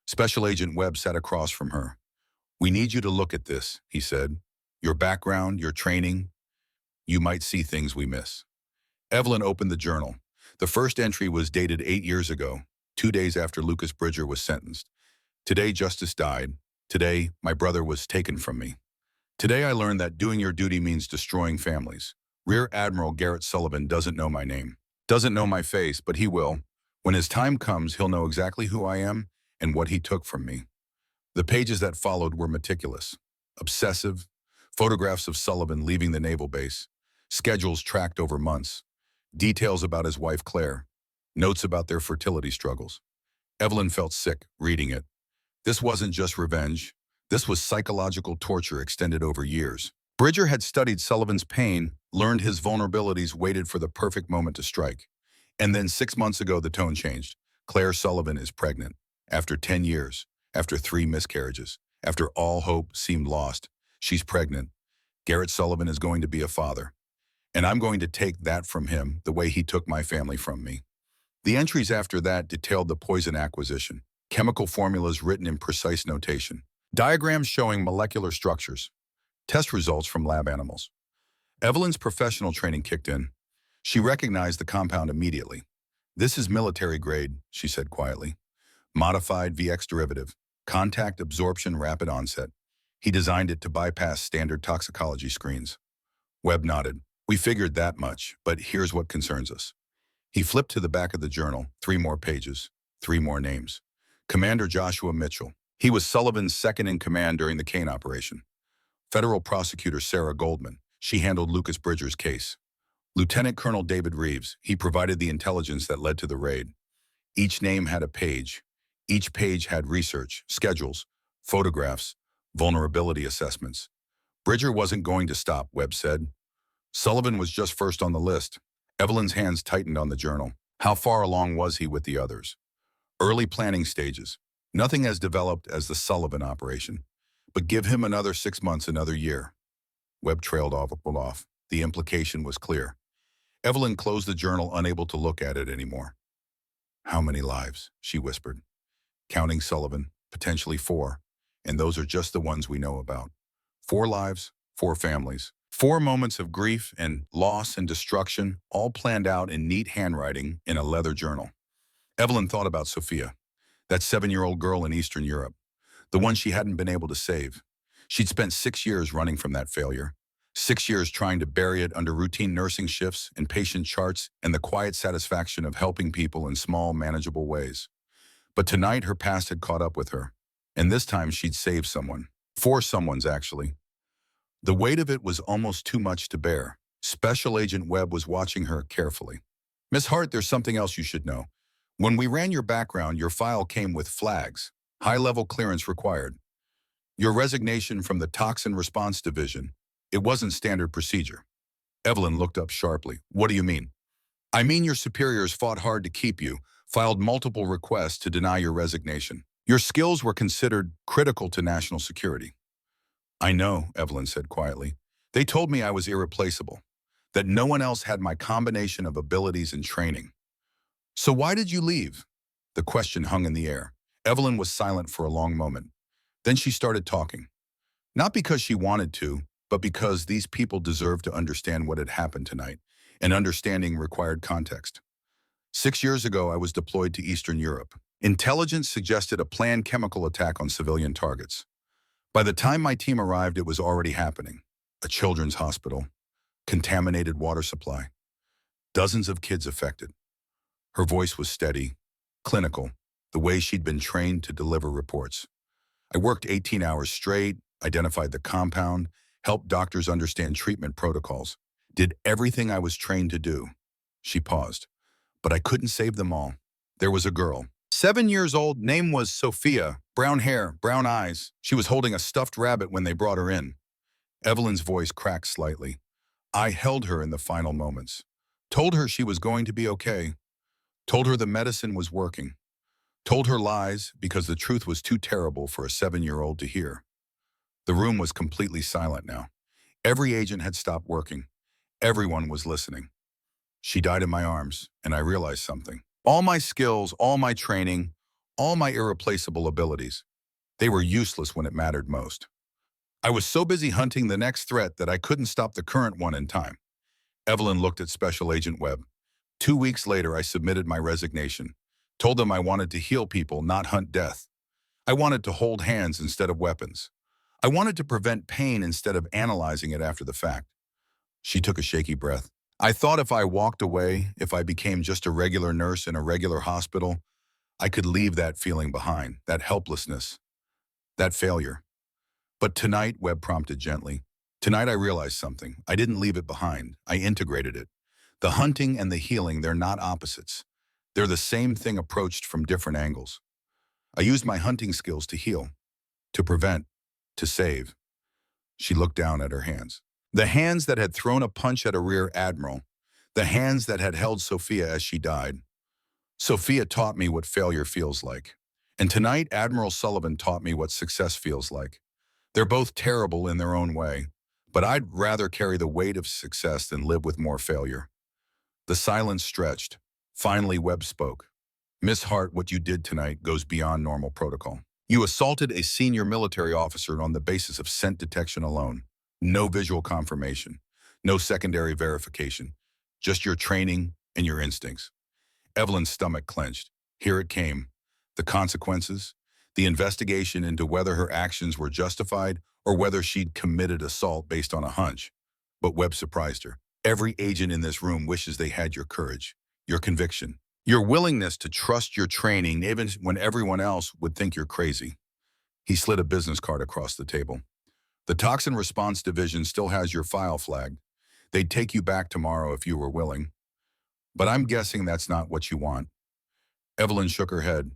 Special Agent Webb sat across from her. We need you to look at this, he said. Your background, your training. You might see things we miss. Evelyn opened the journal. The first entry was dated 8 years ago, 2 days after Lucas Bridger was sentenced. Today, Justice died. Today, my brother was taken from me. Today, I learned that doing your duty means destroying families. Rear Admiral Garrett Sullivan doesn't know my name, doesn't know my face, but he will. When his time comes, he'll know exactly who I am and what he took from me. The pages that followed were meticulous, obsessive, photographs of Sullivan leaving the naval base, schedules tracked over months, details about his wife Claire, notes about their fertility struggles. Evelyn felt sick reading it. This wasn't just revenge. This was psychological torture extended over years. Bridger had studied Sullivan's pain, learned his vulnerabilities, waited for the perfect moment to strike. And then 6 months ago, the tone changed. Claire Sullivan is pregnant. After 10 years, after 3 miscarriages, after all hope seemed lost, she's pregnant. Garrett Sullivan is going to be a father. And I'm going to take that from him the way he took my family from me. The entries after that detailed the poison acquisition, chemical formulas written in precise notation, diagrams showing molecular structures, test results from lab animals. Evelyn's professional training kicked in. She recognized the compound immediately. This is military grade, she said quietly. Modified VX derivative, contact absorption rapid onset. He designed it to bypass standard toxicology screens. Webb nodded. We figured that much, but here's what concerns us. He flipped to the back of the journal, 3 more pages, 3 more names. Commander Joshua Mitchell. He was Sullivan's second in command during the Kane operation. Federal prosecutor Sarah Goldman. She handled Lucas Bridger's case. Lieutenant Colonel David Reeves. He provided the intelligence that led to the raid. Each name had a page. Each page had research, schedules, photographs, vulnerability assessments. Bridger wasn't going to stop, Webb said. Sullivan was just first on the list. Evelyn's hands tightened on the journal. How far along was he with the others? Early planning stages. Nothing as developed as the Sullivan operation. But give him another 6 months, another year. Webb trailed off. The implication was clear. Evelyn closed the journal, unable to look at it anymore. How many lives? She whispered. Counting Sullivan, potentially 4. And those are just the ones we know about. 4 lives, 4 families. 4 moments of grief and loss and destruction, all planned out in neat handwriting in a leather journal. Evelyn thought about Sophia, that 7-year-old girl in Eastern Europe, the one she hadn't been able to save. She'd spent 6 years running from that failure, 6 years trying to bury it under routine nursing shifts and patient charts and the quiet satisfaction of helping people in small, manageable ways. But tonight her past had caught up with her, and this time she'd saved someone. 4 someones, actually. The weight of it was almost too much to bear. Special Agent Webb was watching her carefully. Miss Hart, there's something else you should know. When we ran your background, your file came with flags. High-level clearance required. Your resignation from the Toxin Response Division. It wasn't standard procedure. Evelyn looked up sharply. What do you mean? I mean your superiors fought hard to keep you, filed multiple requests to deny your resignation. Your skills were considered critical to national security. I know, Evelyn said quietly. They told me I was irreplaceable, that no one else had my combination of abilities and training. So why did you leave? The question hung in the air. Evelyn was silent for a long moment. Then she started talking. Not because she wanted to, but because these people deserved to understand what had happened tonight, and understanding required context. 6 years ago, I was deployed to Eastern Europe. Intelligence suggested a planned chemical attack on civilian targets. By the time my team arrived, it was already happening. A children's hospital, contaminated water supply, dozens of kids affected. Her voice was steady, clinical, the way she'd been trained to deliver reports. I worked 18 hours straight, identified the compound, helped doctors understand treatment protocols, did everything I was trained to do. She paused. But I couldn't save them all. There was a girl, 7 years old, name was Sophia, brown hair, brown eyes. She was holding a stuffed rabbit when they brought her in. Evelyn's voice cracked slightly. I held her in the final moments, told her she was going to be okay, told her the medicine was working, told her lies because the truth was too terrible for a 7-year-old to hear. The room was completely silent now. Every agent had stopped working. Everyone was listening. She died in my arms, and I realized something. All my skills, all my training, all my irreplaceable abilities, they were useless when it mattered most. I was so busy hunting the next threat that I couldn't stop the current one in time. Evelyn looked at Special Agent Webb. 2 weeks later, I submitted my resignation, told them I wanted to heal people, not hunt death. I wanted to hold hands instead of weapons. I wanted to prevent pain instead of analyzing it after the fact. She took a shaky breath. I thought if I walked away, if I became just a regular nurse in a regular hospital, I could leave that feeling behind, that helplessness, that failure. But tonight, Webb prompted gently. Tonight I realized something. I didn't leave it behind. I integrated it. The hunting and the healing, they're not opposites. They're the same thing approached from different angles. I used my hunting skills to heal, to prevent, to save. She looked down at her hands. The hands that had thrown a punch at a rear admiral, the hands that had held Sophia as she died. Sophia taught me what failure feels like. And tonight, Admiral Sullivan taught me what success feels like. They're both terrible in their own way, but I'd rather carry the weight of success than live with more failure. The silence stretched. Finally, Webb spoke. Miss Hart, what you did tonight goes beyond normal protocol. You assaulted a senior military officer on the basis of scent detection alone. No visual confirmation, no secondary verification, just your training and your instincts. Evelyn's stomach clenched. Here it came. The consequences, the investigation into whether her actions were justified or whether she'd committed assault based on a hunch. But Webb surprised her. Every agent in this room wishes they had your courage, your conviction, your willingness to trust your training even when everyone else would think you're crazy. He slid a business card across the table. The Toxin Response Division still has your file flagged. They'd take you back tomorrow if you were willing. But I'm guessing that's not what you want. Evelyn shook her head.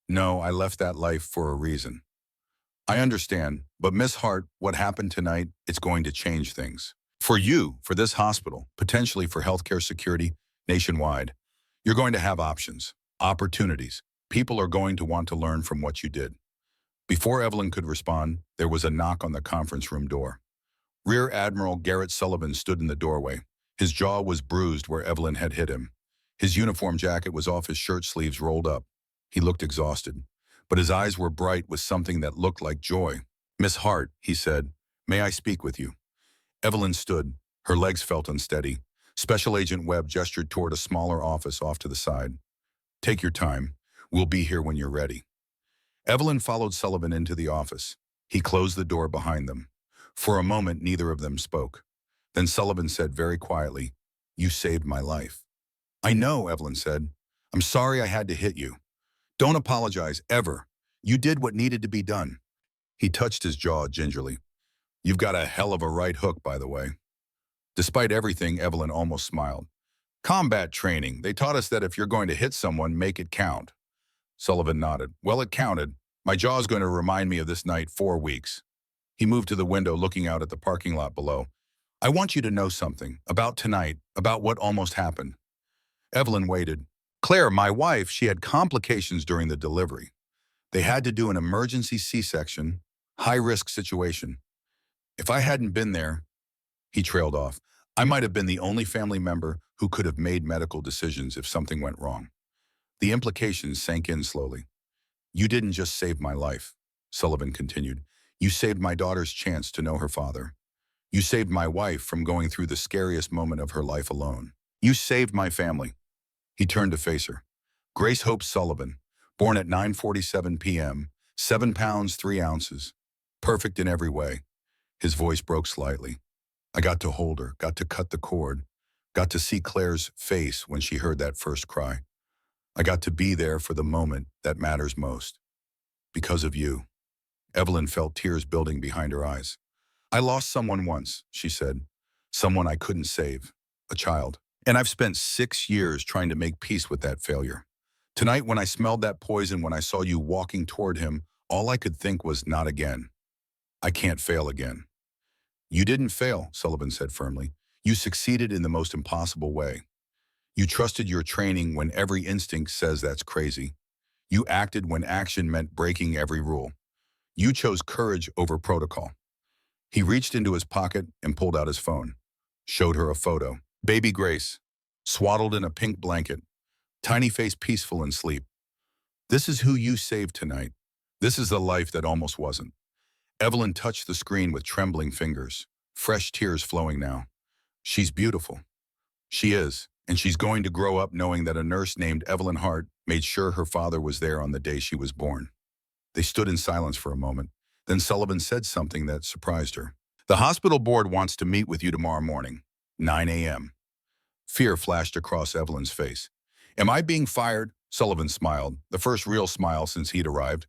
No, I left that life for a reason. I understand, but Miss Hart, what happened tonight, it's going to change things. For you, for this hospital, potentially for healthcare security nationwide, you're going to have options, opportunities. People are going to want to learn from what you did. Before Evelyn could respond, there was a knock on the conference room door. Rear Admiral Garrett Sullivan stood in the doorway. His jaw was bruised where Evelyn had hit him. His uniform jacket was off, his shirt sleeves rolled up. He looked exhausted, but his eyes were bright with something that looked like joy. "Miss Hart," he said, "may I speak with you?" Evelyn stood. Her legs felt unsteady. Special Agent Webb gestured toward a smaller office off to the side. "Take your time. We'll be here when you're ready." Evelyn followed Sullivan into the office. He closed the door behind them. For a moment, neither of them spoke. Then Sullivan said very quietly, "You saved my life." "I know," Evelyn said. "I'm sorry I had to hit you." "Don't apologize, ever. You did what needed to be done." He touched his jaw gingerly. "You've got a hell of a right hook, by the way." Despite everything, Evelyn almost smiled. "Combat training. They taught us that if you're going to hit someone, make it count." Sullivan nodded. "Well, it counted. My jaw's going to remind me of this night 4 weeks." He moved to the window, looking out at the parking lot below. "I want you to know something about tonight, about what almost happened." Evelyn waited. "Claire, my wife, she had complications during the delivery. They had to do an emergency C-section, high-risk situation. If I hadn't been there," he trailed off, "I might have been the only family member who could have made medical decisions if something went wrong." The implications sank in slowly. "You didn't just save my life," Sullivan continued. "You saved my daughter's chance to know her father. You saved my wife from going through the scariest moment of her life alone. You saved my family." He turned to face her. Grace Hope Sullivan, born at 9:47 p.m., 7 pounds 3 ounces. Perfect in every way. His voice broke slightly. "I got to hold her, got to cut the cord, got to see Claire's face when she heard that first cry. I got to be there for the moment that matters most. Because of you." Evelyn felt tears building behind her eyes. "I lost someone once," she said. "Someone I couldn't save. A child. And I've spent 6 years trying to make peace with that failure. Tonight, when I smelled that poison, when I saw you walking toward him, all I could think was not again. I can't fail again." "You didn't fail," Sullivan said firmly. "You succeeded in the most impossible way. You trusted your training when every instinct says that's crazy. You acted when action meant breaking every rule. You chose courage over protocol." He reached into his pocket and pulled out his phone. Showed her a photo. Baby Grace, swaddled in a pink blanket, tiny face peaceful in sleep. "This is who you saved tonight. This is the life that almost wasn't." Evelyn touched the screen with trembling fingers, fresh tears flowing now. "She's beautiful." "She is, and she's going to grow up knowing that a nurse named Evelyn Hart made sure her father was there on the day she was born." They stood in silence for a moment. Then Sullivan said something that surprised her. "The hospital board wants to meet with you tomorrow morning, 9 a.m. Fear flashed across Evelyn's face. "Am I being fired?" Sullivan smiled, the first real smile since he'd arrived.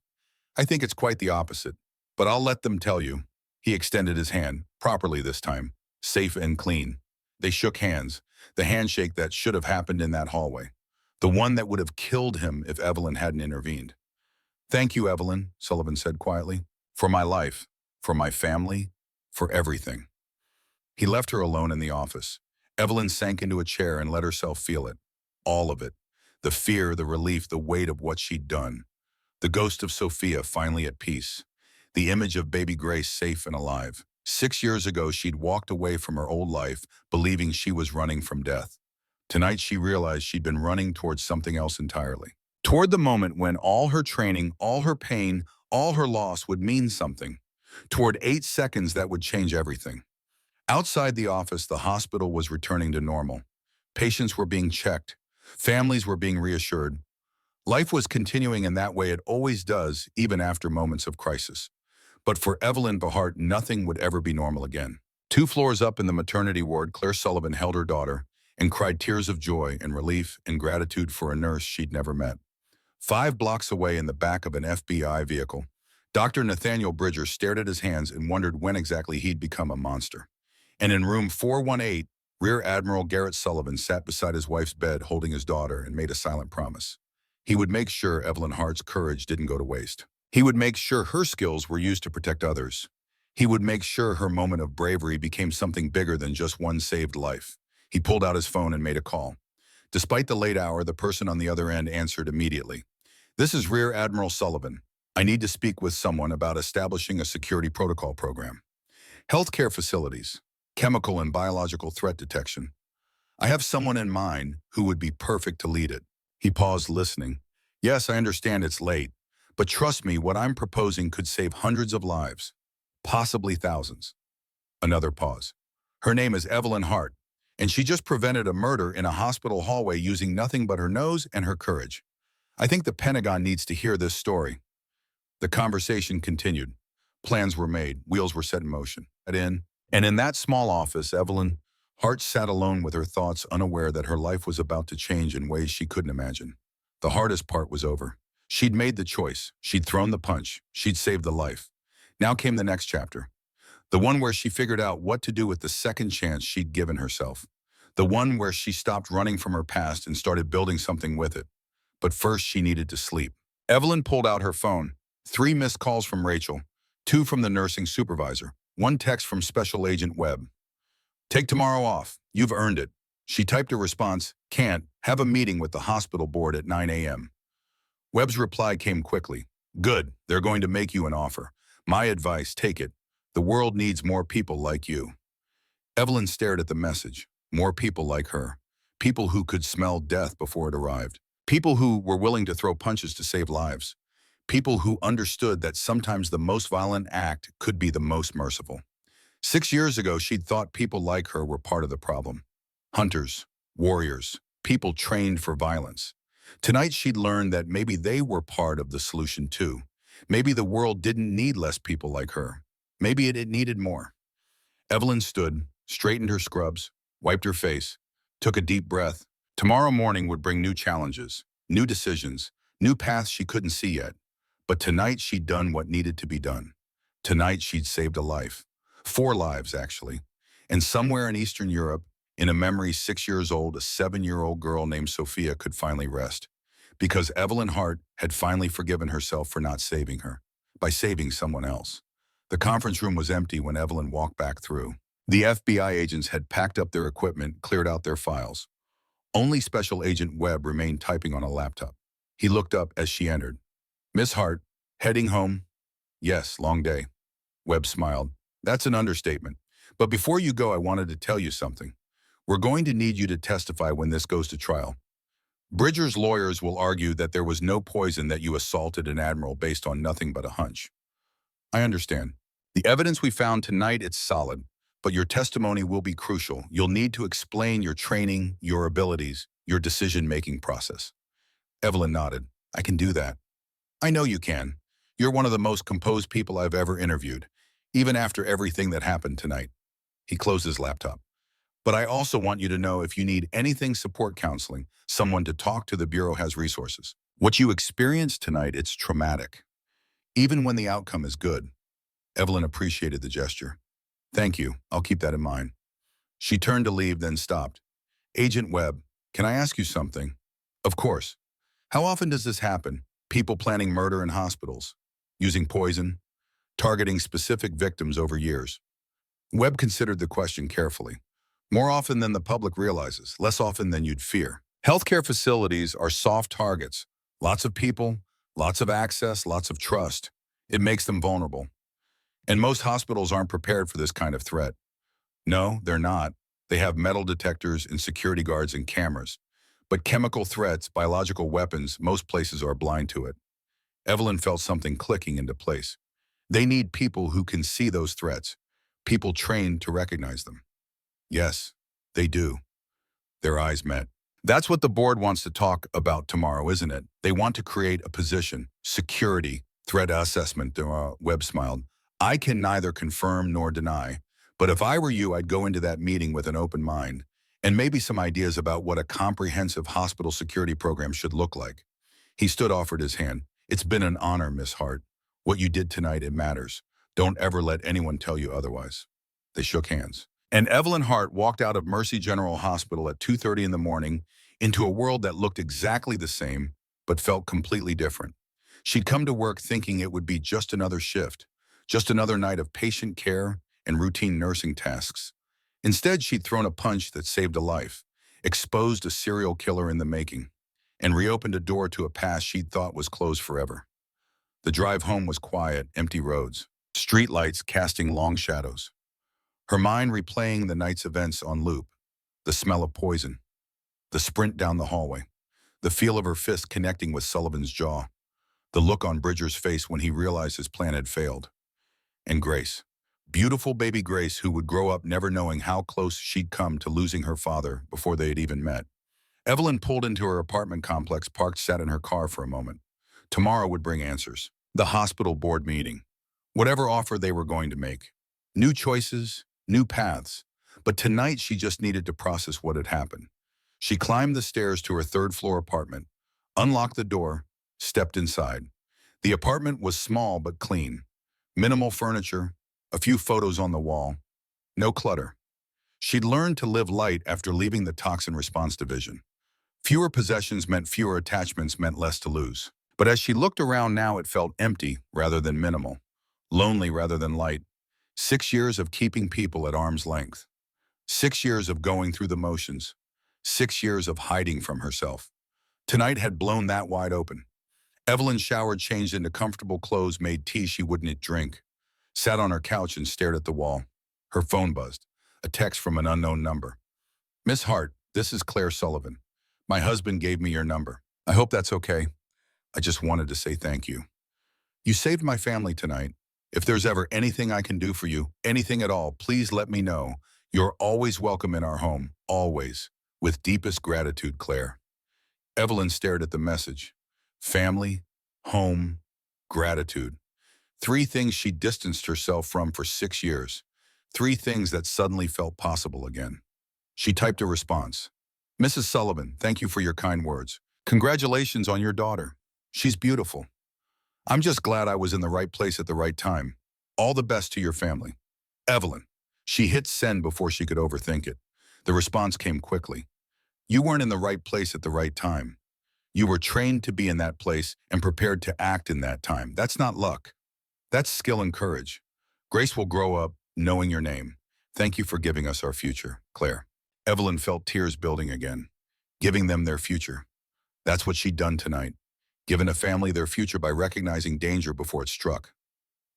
"I think it's quite the opposite, but I'll let them tell you." He extended his hand, properly this time, safe and clean. They shook hands, the handshake that should have happened in that hallway, the one that would have killed him if Evelyn hadn't intervened. "Thank you, Evelyn," Sullivan said quietly, "for my life, for my family, for everything." He left her alone in the office. Evelyn sank into a chair and let herself feel it. All of it. The fear, the relief, the weight of what she'd done. The ghost of Sophia finally at peace. The image of baby Grace safe and alive. 6 years ago, she'd walked away from her old life, believing she was running from death. Tonight, she realized she'd been running towards something else entirely. Toward the moment when all her training, all her pain, all her loss would mean something. Toward 8 seconds that would change everything. Outside the office, the hospital was returning to normal. Patients were being checked. Families were being reassured. Life was continuing in that way it always does, even after moments of crisis. But for Evelyn Bahart, nothing would ever be normal again. 2 floors up in the maternity ward, Claire Sullivan held her daughter and cried tears of joy and relief and gratitude for a nurse she'd never met. 5 blocks away in the back of an FBI vehicle, Dr. Nathaniel Bridger stared at his hands and wondered when exactly he'd become a monster. And in room 418, Rear Admiral Garrett Sullivan sat beside his wife's bed holding his daughter and made a silent promise. He would make sure Evelyn Hart's courage didn't go to waste. He would make sure her skills were used to protect others. He would make sure her moment of bravery became something bigger than just one saved life. He pulled out his phone and made a call. Despite the late hour, the person on the other end answered immediately. "This is Rear Admiral Sullivan. I need to speak with someone about establishing a security protocol program. Healthcare facilities, chemical and biological threat detection. I have someone in mind who would be perfect to lead it. He paused, listening. Yes, I understand it's late, but trust me, what I'm proposing could save hundreds of lives, possibly thousands. Another pause. Her name is Evelyn Hart, and she just prevented a murder in a hospital hallway using nothing but her nose and her courage. I think the Pentagon needs to hear this story. The conversation continued. Plans were made, wheels were set in motion. And in that small office, Evelyn Hart sat alone with her thoughts, unaware that her life was about to change in ways she couldn't imagine. The hardest part was over. She'd made the choice. She'd thrown the punch. She'd saved the life. Now came the next chapter. The one where she figured out what to do with the second chance she'd given herself. The one where she stopped running from her past and started building something with it. But first, she needed to sleep. Evelyn pulled out her phone. 3 missed calls from Rachel, 2 from the nursing supervisor, 1 text from Special Agent Webb. Take tomorrow off. You've earned it. She typed a response, can't, have a meeting with the hospital board at 9 a.m. Webb's reply came quickly. Good, they're going to make you an offer. My advice, take it. The world needs more people like you. Evelyn stared at the message. More people like her. People who could smell death before it arrived. People who were willing to throw punches to save lives. People who understood that sometimes the most violent act could be the most merciful. 6 years ago, she'd thought people like her were part of the problem. Hunters, warriors, people trained for violence. Tonight, she'd learned that maybe they were part of the solution too. Maybe the world didn't need less people like her. Maybe it needed more. Evelyn stood, straightened her scrubs, wiped her face, took a deep breath. Tomorrow morning would bring new challenges, new decisions, new paths she couldn't see yet. But tonight, she'd done what needed to be done. Tonight, she'd saved a life. 4 lives, actually. And somewhere in Eastern Europe, in a memory 6 years old, a 7-year-old girl named Sophia could finally rest. Because Evelyn Hart had finally forgiven herself for not saving her, by saving someone else. The conference room was empty when Evelyn walked back through. The FBI agents had packed up their equipment, cleared out their files. Only Special Agent Webb remained typing on a laptop. He looked up as she entered. Miss Hart, heading home? Yes, long day. Webb smiled. That's an understatement. But before you go, I wanted to tell you something. We're going to need you to testify when this goes to trial. Bridger's lawyers will argue that there was no poison, that you assaulted an admiral based on nothing but a hunch. I understand. The evidence we found tonight, it's solid, but your testimony will be crucial. You'll need to explain your training, your abilities, your decision-making process. Evelyn nodded. I can do that. I know you can. You're one of the most composed people I've ever interviewed, even after everything that happened tonight. He closed his laptop. But I also want you to know, if you need anything, support counseling, someone to talk to, the Bureau has resources. What you experienced tonight, it's traumatic. Even when the outcome is good. Evelyn appreciated the gesture. Thank you. I'll keep that in mind. She turned to leave, then stopped. Agent Webb, can I ask you something? Of course. How often does this happen? People planning murder in hospitals, using poison, targeting specific victims over years. Webb considered the question carefully. More often than the public realizes, less often than you'd fear. Healthcare facilities are soft targets. Lots of people, lots of access, lots of trust. It makes them vulnerable. And most hospitals aren't prepared for this kind of threat. No, they're not. They have metal detectors and security guards and cameras. But chemical threats, biological weapons, most places are blind to it. Evelyn felt something clicking into place. They need people who can see those threats, people trained to recognize them. Yes, they do. Their eyes met. That's what the board wants to talk about tomorrow, isn't it? They want to create a position, security, threat assessment. Webb smiled. I can neither confirm nor deny, but if I were you, I'd go into that meeting with an open mind and maybe some ideas about what a comprehensive hospital security program should look like. He stood, offered his hand. It's been an honor, Miss Hart. What you did tonight, it matters. Don't ever let anyone tell you otherwise. They shook hands. And Evelyn Hart walked out of Mercy General Hospital at 2:30 in the morning into a world that looked exactly the same, but felt completely different. She'd come to work thinking it would be just another shift, just another night of patient care and routine nursing tasks. Instead, she'd thrown a punch that saved a life, exposed a serial killer in the making, and reopened a door to a past she'd thought was closed forever. The drive home was quiet, empty roads, streetlights casting long shadows. Her mind replaying the night's events on loop. the smell of poison, the sprint down the hallway, the feel of her fist connecting with Sullivan's jaw, the look on Bridger's face when he realized his plan had failed. And Grace. Beautiful baby Grace, who would grow up never knowing how close she'd come to losing her father before they had even met. Evelyn pulled into her apartment complex, parked, sat in her car for a moment. Tomorrow would bring answers. The hospital board meeting. Whatever offer they were going to make. New choices, new paths. But tonight she just needed to process what had happened. She climbed the stairs to her third-floor apartment, unlocked the door, stepped inside. The apartment was small but clean. Minimal furniture, a few photos on the wall, no clutter. She'd learned to live light after leaving the toxin response division. Fewer possessions meant fewer attachments, meant less to lose. But as she looked around now, it felt empty rather than minimal, lonely rather than light. 6 years of keeping people at arm's length. 6 years of going through the motions. 6 years of hiding from herself. Tonight had blown that wide open. Evelyn showered, changed into comfortable clothes, made tea she wouldn't drink, sat on her couch and stared at the wall. Her phone buzzed. A text from an unknown number. "Miss Hart, this is Claire Sullivan. My husband gave me your number. I hope that's okay. I just wanted to say thank you. You saved my family tonight. If there's ever anything I can do for you, anything at all, please let me know. You're always welcome in our home, always. With deepest gratitude, Claire." Evelyn stared at the message. Family, home, gratitude. 3 things she distanced herself from for 6 years. 3 things that suddenly felt possible again. She typed a response. "Mrs. Sullivan, thank you for your kind words. Congratulations on your daughter. She's beautiful. I'm just glad I was in the right place at the right time. All the best to your family. Evelyn." She hit send before she could overthink it. The response came quickly. "You weren't in the right place at the right time. You were trained to be in that place and prepared to act in that time. That's not luck. That's skill and courage. Grace will grow up knowing your name. Thank you for giving us our future, Claire." Evelyn felt tears building again. Giving them their future. That's what she'd done tonight. Given a family their future by recognizing danger before it struck.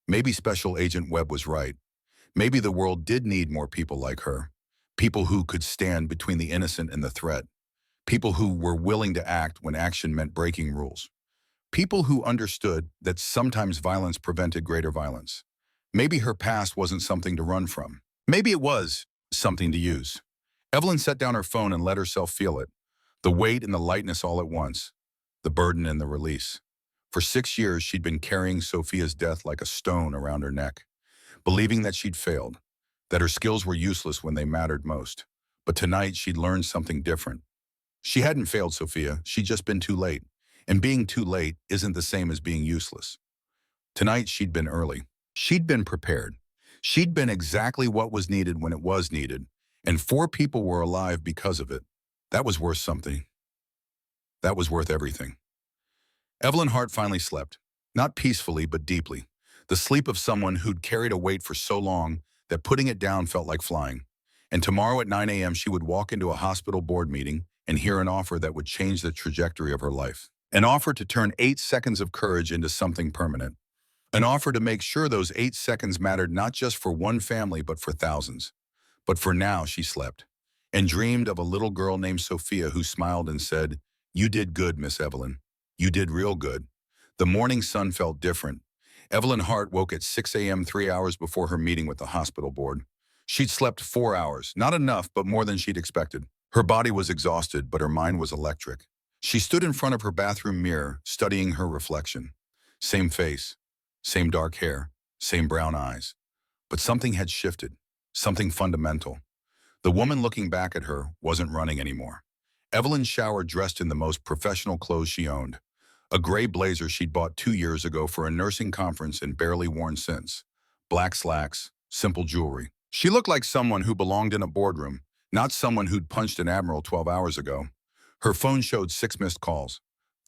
Maybe Special Agent Webb was right. Maybe the world did need more people like her. People who could stand between the innocent and the threat. People who were willing to act when action meant breaking rules. People who understood that sometimes violence prevented greater violence. Maybe her past wasn't something to run from. Maybe it was something to use. Evelyn set down her phone and let herself feel it. The weight and the lightness all at once. The burden and the release. For 6 years, she'd been carrying Sophia's death like a stone around her neck, believing that she'd failed, that her skills were useless when they mattered most. But tonight, she'd learned something different. She hadn't failed Sophia, she'd just been too late. And being too late isn't the same as being useless. Tonight, she'd been early. She'd been prepared. She'd been exactly what was needed when it was needed. And 4 people were alive because of it. That was worth something. That was worth everything. Evelyn Hart finally slept. Not peacefully, but deeply. The sleep of someone who'd carried a weight for so long that putting it down felt like flying. And tomorrow at 9 a.m. she would walk into a hospital board meeting and hear an offer that would change the trajectory of her life. An offer to turn 8 seconds of courage into something permanent. An offer to make sure those 8 seconds mattered not just for one family, but for thousands. But for now, she slept and dreamed of a little girl named Sophia who smiled and said, "You did good, Miss Evelyn. You did real good." The morning sun felt different. Evelyn Hart woke at 6 a.m. 3 hours before her meeting with the hospital board. She'd slept 4 hours, not enough, but more than she'd expected. Her body was exhausted, but her mind was electric. She stood in front of her bathroom mirror, studying her reflection. Same face, same dark hair, same brown eyes. But something had shifted, something fundamental. The woman looking back at her wasn't running anymore. Evelyn showered dressed in the most professional clothes she owned. A gray blazer she'd bought 2 years ago for a nursing conference and barely worn since. Black slacks, simple jewelry. She looked like someone who belonged in a boardroom, not someone who'd punched an Admiral 12 hours ago. Her phone showed 6 missed calls.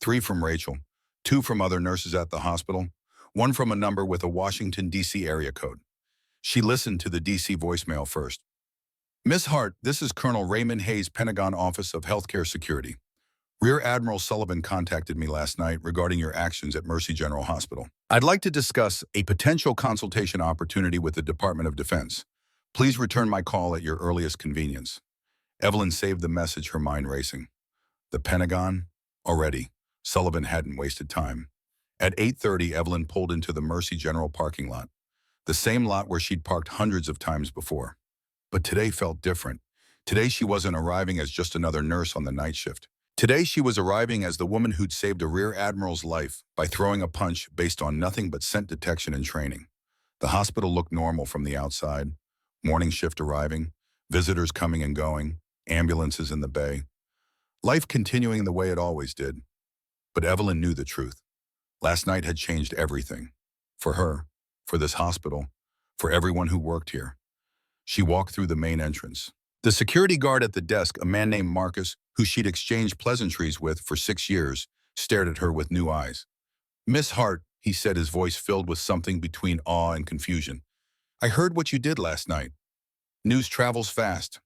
3 from Rachel, 2 from other nurses at the hospital, 1 from a number with a Washington, D.C. area code. She listened to the D.C. voicemail first. "Miss Hart, this is Colonel Raymond Hayes, Pentagon Office of Healthcare Security. Rear Admiral Sullivan contacted me last night regarding your actions at Mercy General Hospital. I'd like to discuss a potential consultation opportunity with the Department of Defense. Please return my call at your earliest convenience." Evelyn saved the message, her mind racing. The Pentagon? Already. Sullivan hadn't wasted time. At 8:30, Evelyn pulled into the Mercy General parking lot, the same lot where she'd parked hundreds of times before. But today felt different. Today she wasn't arriving as just another nurse on the night shift. Today she was arriving as the woman who'd saved a Rear Admiral's life by throwing a punch based on nothing but scent detection and training. The hospital looked normal from the outside. Morning shift arriving, visitors coming and going, ambulances in the bay. Life continuing the way it always did. But Evelyn knew the truth. Last night had changed everything. For her, for this hospital, for everyone who worked here. She walked through the main entrance. The security guard at the desk, a man named Marcus, who she'd exchanged pleasantries with for 6 years, stared at her with new eyes. "Miss Hart," he said, his voice filled with something between awe and confusion. "I heard what you did last night. News travels fast.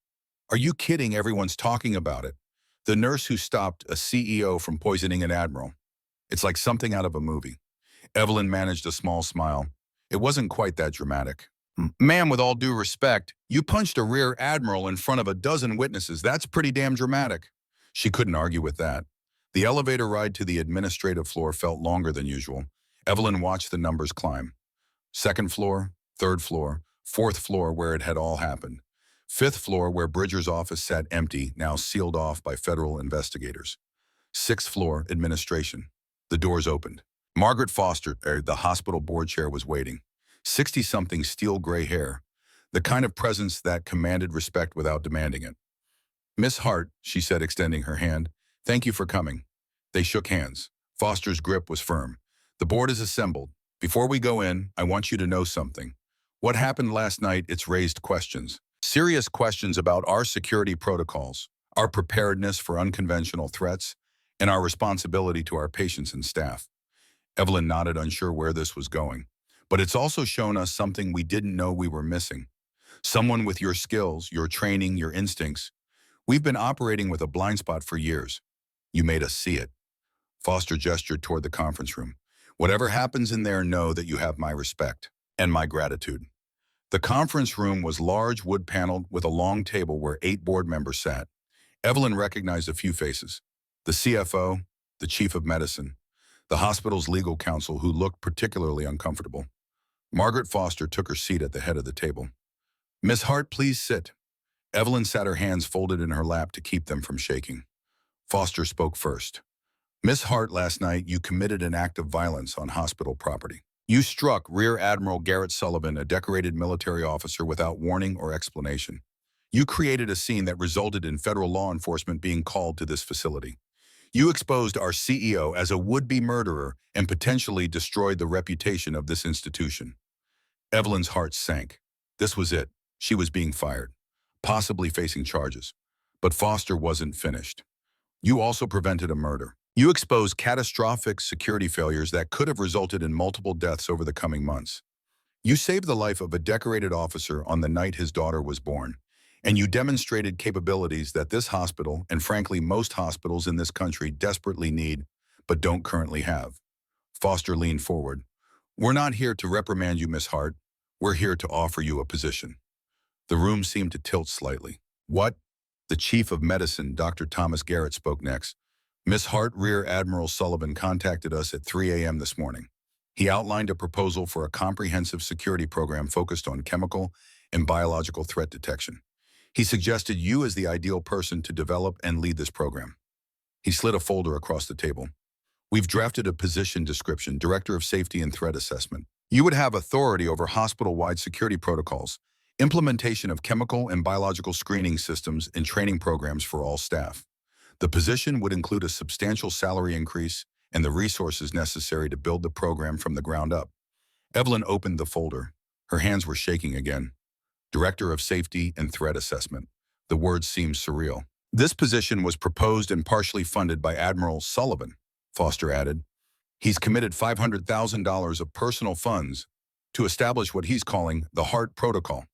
Are you kidding? Everyone's talking about it. The nurse who stopped a CEO from poisoning an admiral. It's like something out of a movie." Evelyn managed a small smile. It wasn't quite that dramatic. "Ma'am, with all due respect, you punched a Rear Admiral in front of a dozen witnesses. That's pretty damn dramatic." She couldn't argue with that. The elevator ride to the administrative floor felt longer than usual. Evelyn watched the numbers climb. Second floor, third floor, fourth floor where it had all happened. Fifth floor where Bridger's office sat empty, now sealed off by federal investigators. Sixth floor, administration. The doors opened. Margaret Foster, the hospital board chair, was waiting. 60-something, steel-gray hair, the kind of presence that commanded respect without demanding it. "Miss Hart," she said, extending her hand, "thank you for coming." They shook hands. Foster's grip was firm. "The board is assembled. Before we go in, I want you to know something. What happened last night, it's raised questions. Serious questions about our security protocols, our preparedness for unconventional threats, and our responsibility to our patients and staff." Evelyn nodded, unsure where this was going. "But it's also shown us something we didn't know we were missing. Someone with your skills, your training, your instincts. We've been operating with a blind spot for years. You made us see it." Foster gestured toward the conference room. "Whatever happens in there, know that you have my respect and my gratitude." The conference room was large, wood-paneled, with a long table where 8 board members sat. Evelyn recognized a few faces. The CFO, the chief of medicine, the hospital's legal counsel, who looked particularly uncomfortable. Margaret Foster took her seat at the head of the table. "Miss Hart, please sit." Evelyn sat, her hands folded in her lap to keep them from shaking. Foster spoke first. "Miss Hart, last night you committed an act of violence on hospital property. You struck Rear Admiral Garrett Sullivan, a decorated military officer, without warning or explanation. You created a scene that resulted in federal law enforcement being called to this facility. You exposed our CEO as a would-be murderer and potentially destroyed the reputation of this institution." Evelyn's heart sank. This was it. She was being fired, possibly facing charges. But Foster wasn't finished. "You also prevented a murder. You exposed catastrophic security failures that could have resulted in multiple deaths over the coming months. You saved the life of a decorated officer on the night his daughter was born. And you demonstrated capabilities that this hospital, and frankly most hospitals in this country, desperately need, but don't currently have." Foster leaned forward. "We're not here to reprimand you, Miss Hart. We're here to offer you a position." The room seemed to tilt slightly. "What?" The chief of medicine, Dr. Thomas Garrett, spoke next. "Miss Hart, Rear Admiral Sullivan contacted us at 3 a.m. this morning. He outlined a proposal for a comprehensive security program focused on chemical and biological threat detection. He suggested you as the ideal person to develop and lead this program." He slid a folder across the table. "We've drafted a position description, Director of Safety and Threat Assessment. You would have authority over hospital-wide security protocols, implementation of chemical and biological screening systems, and training programs for all staff. The position would include a substantial salary increase and the resources necessary to build the program from the ground up." Evelyn opened the folder. Her hands were shaking again. Director of Safety and Threat Assessment. The words seemed surreal. "This position was proposed and partially funded by Admiral Sullivan," Foster added. "He's committed $500,000 of personal funds to establish what he's calling the Hart Protocol,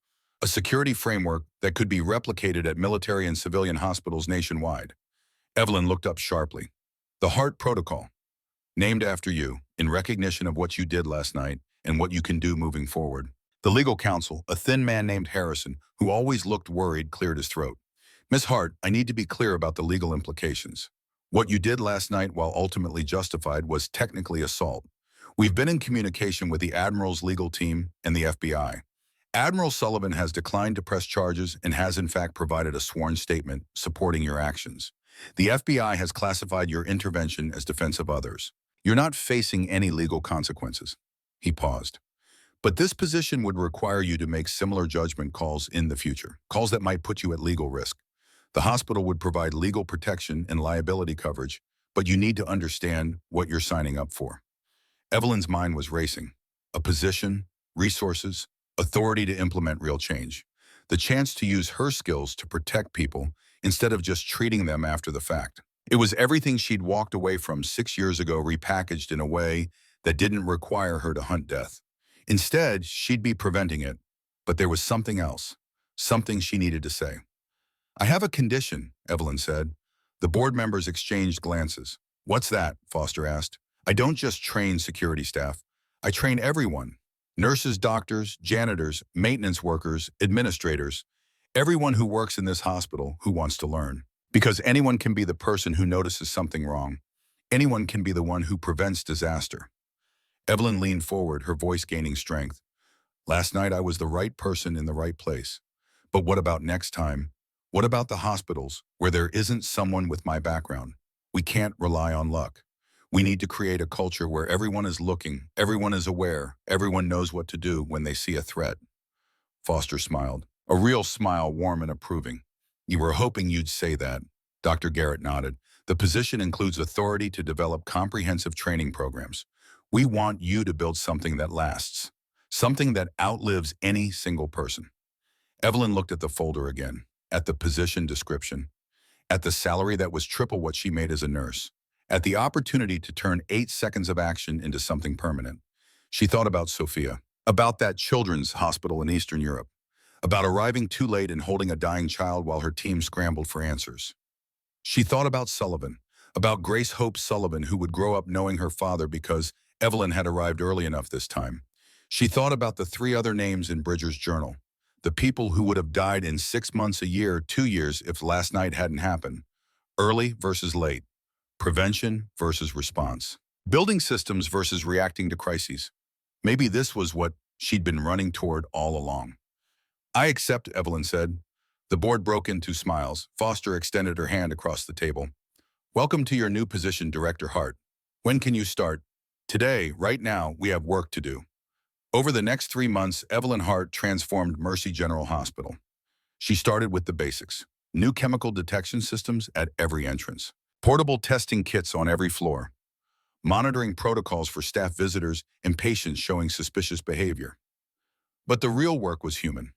a security framework that could be replicated at military and civilian hospitals nationwide." Evelyn looked up sharply. "The Hart Protocol, named after you, in recognition of what you did last night and what you can do moving forward." The legal counsel, a thin man named Harrison, who always looked worried, cleared his throat. Miss Hart, I need to be clear about the legal implications. What you did last night, while ultimately justified, was technically assault. We've been in communication with the Admiral's legal team and the FBI. Admiral Sullivan has declined to press charges and has in fact provided a sworn statement supporting your actions. The FBI has classified your intervention as defense of others. You're not facing any legal consequences. He paused. But this position would require you to make similar judgment calls in the future, calls that might put you at legal risk. The hospital would provide legal protection and liability coverage, but you need to understand what you're signing up for. Evelyn's mind was racing. A position, resources, authority to implement real change. The chance to use her skills to protect people instead of just treating them after the fact. It was everything she'd walked away from 6 years ago, repackaged in a way that didn't require her to hunt death. Instead, she'd be preventing it. But there was something else, something she needed to say. I have a condition, Evelyn said. The board members exchanged glances. What's that? Foster asked. I don't just train security staff. I train everyone. Nurses, doctors, janitors, maintenance workers, administrators. Everyone who works in this hospital who wants to learn. Because anyone can be the person who notices something wrong. Anyone can be the one who prevents disaster. Evelyn leaned forward, her voice gaining strength. Last night I was the right person in the right place. But what about next time? What about the hospitals, where there isn't someone with my background? We can't rely on luck. We need to create a culture where everyone is looking, everyone is aware, everyone knows what to do when they see a threat. Foster smiled, a real smile, warm and approving. You were hoping you'd say that. Dr. Garrett nodded. The position includes authority to develop comprehensive training programs. We want you to build something that lasts, something that outlives any single person. Evelyn looked at the folder again, at the position description, at the salary that was triple what she made as a nurse, at the opportunity to turn 8 seconds of action into something permanent. She thought about Sophia, about that children's hospital in Eastern Europe, about arriving too late and holding a dying child while her team scrambled for answers. She thought about Sullivan, about Grace Hope Sullivan, who would grow up knowing her father because Evelyn had arrived early enough this time. She thought about the 3 other names in Bridger's journal, the people who would have died in 6 months, a year, 2 years if last night hadn't happened. Early versus late. Prevention versus response. Building systems versus reacting to crises. Maybe this was what she'd been running toward all along. I accept, Evelyn said. The board broke into smiles. Foster extended her hand across the table. Welcome to your new position, Director Hart. When can you start? Today, right now, we have work to do. Over the next 3 months, Evelyn Hart transformed Mercy General Hospital. She started with the basics. New chemical detection systems at every entrance. Portable testing kits on every floor. Monitoring protocols for staff visitors and patients showing suspicious behavior. But the real work was human.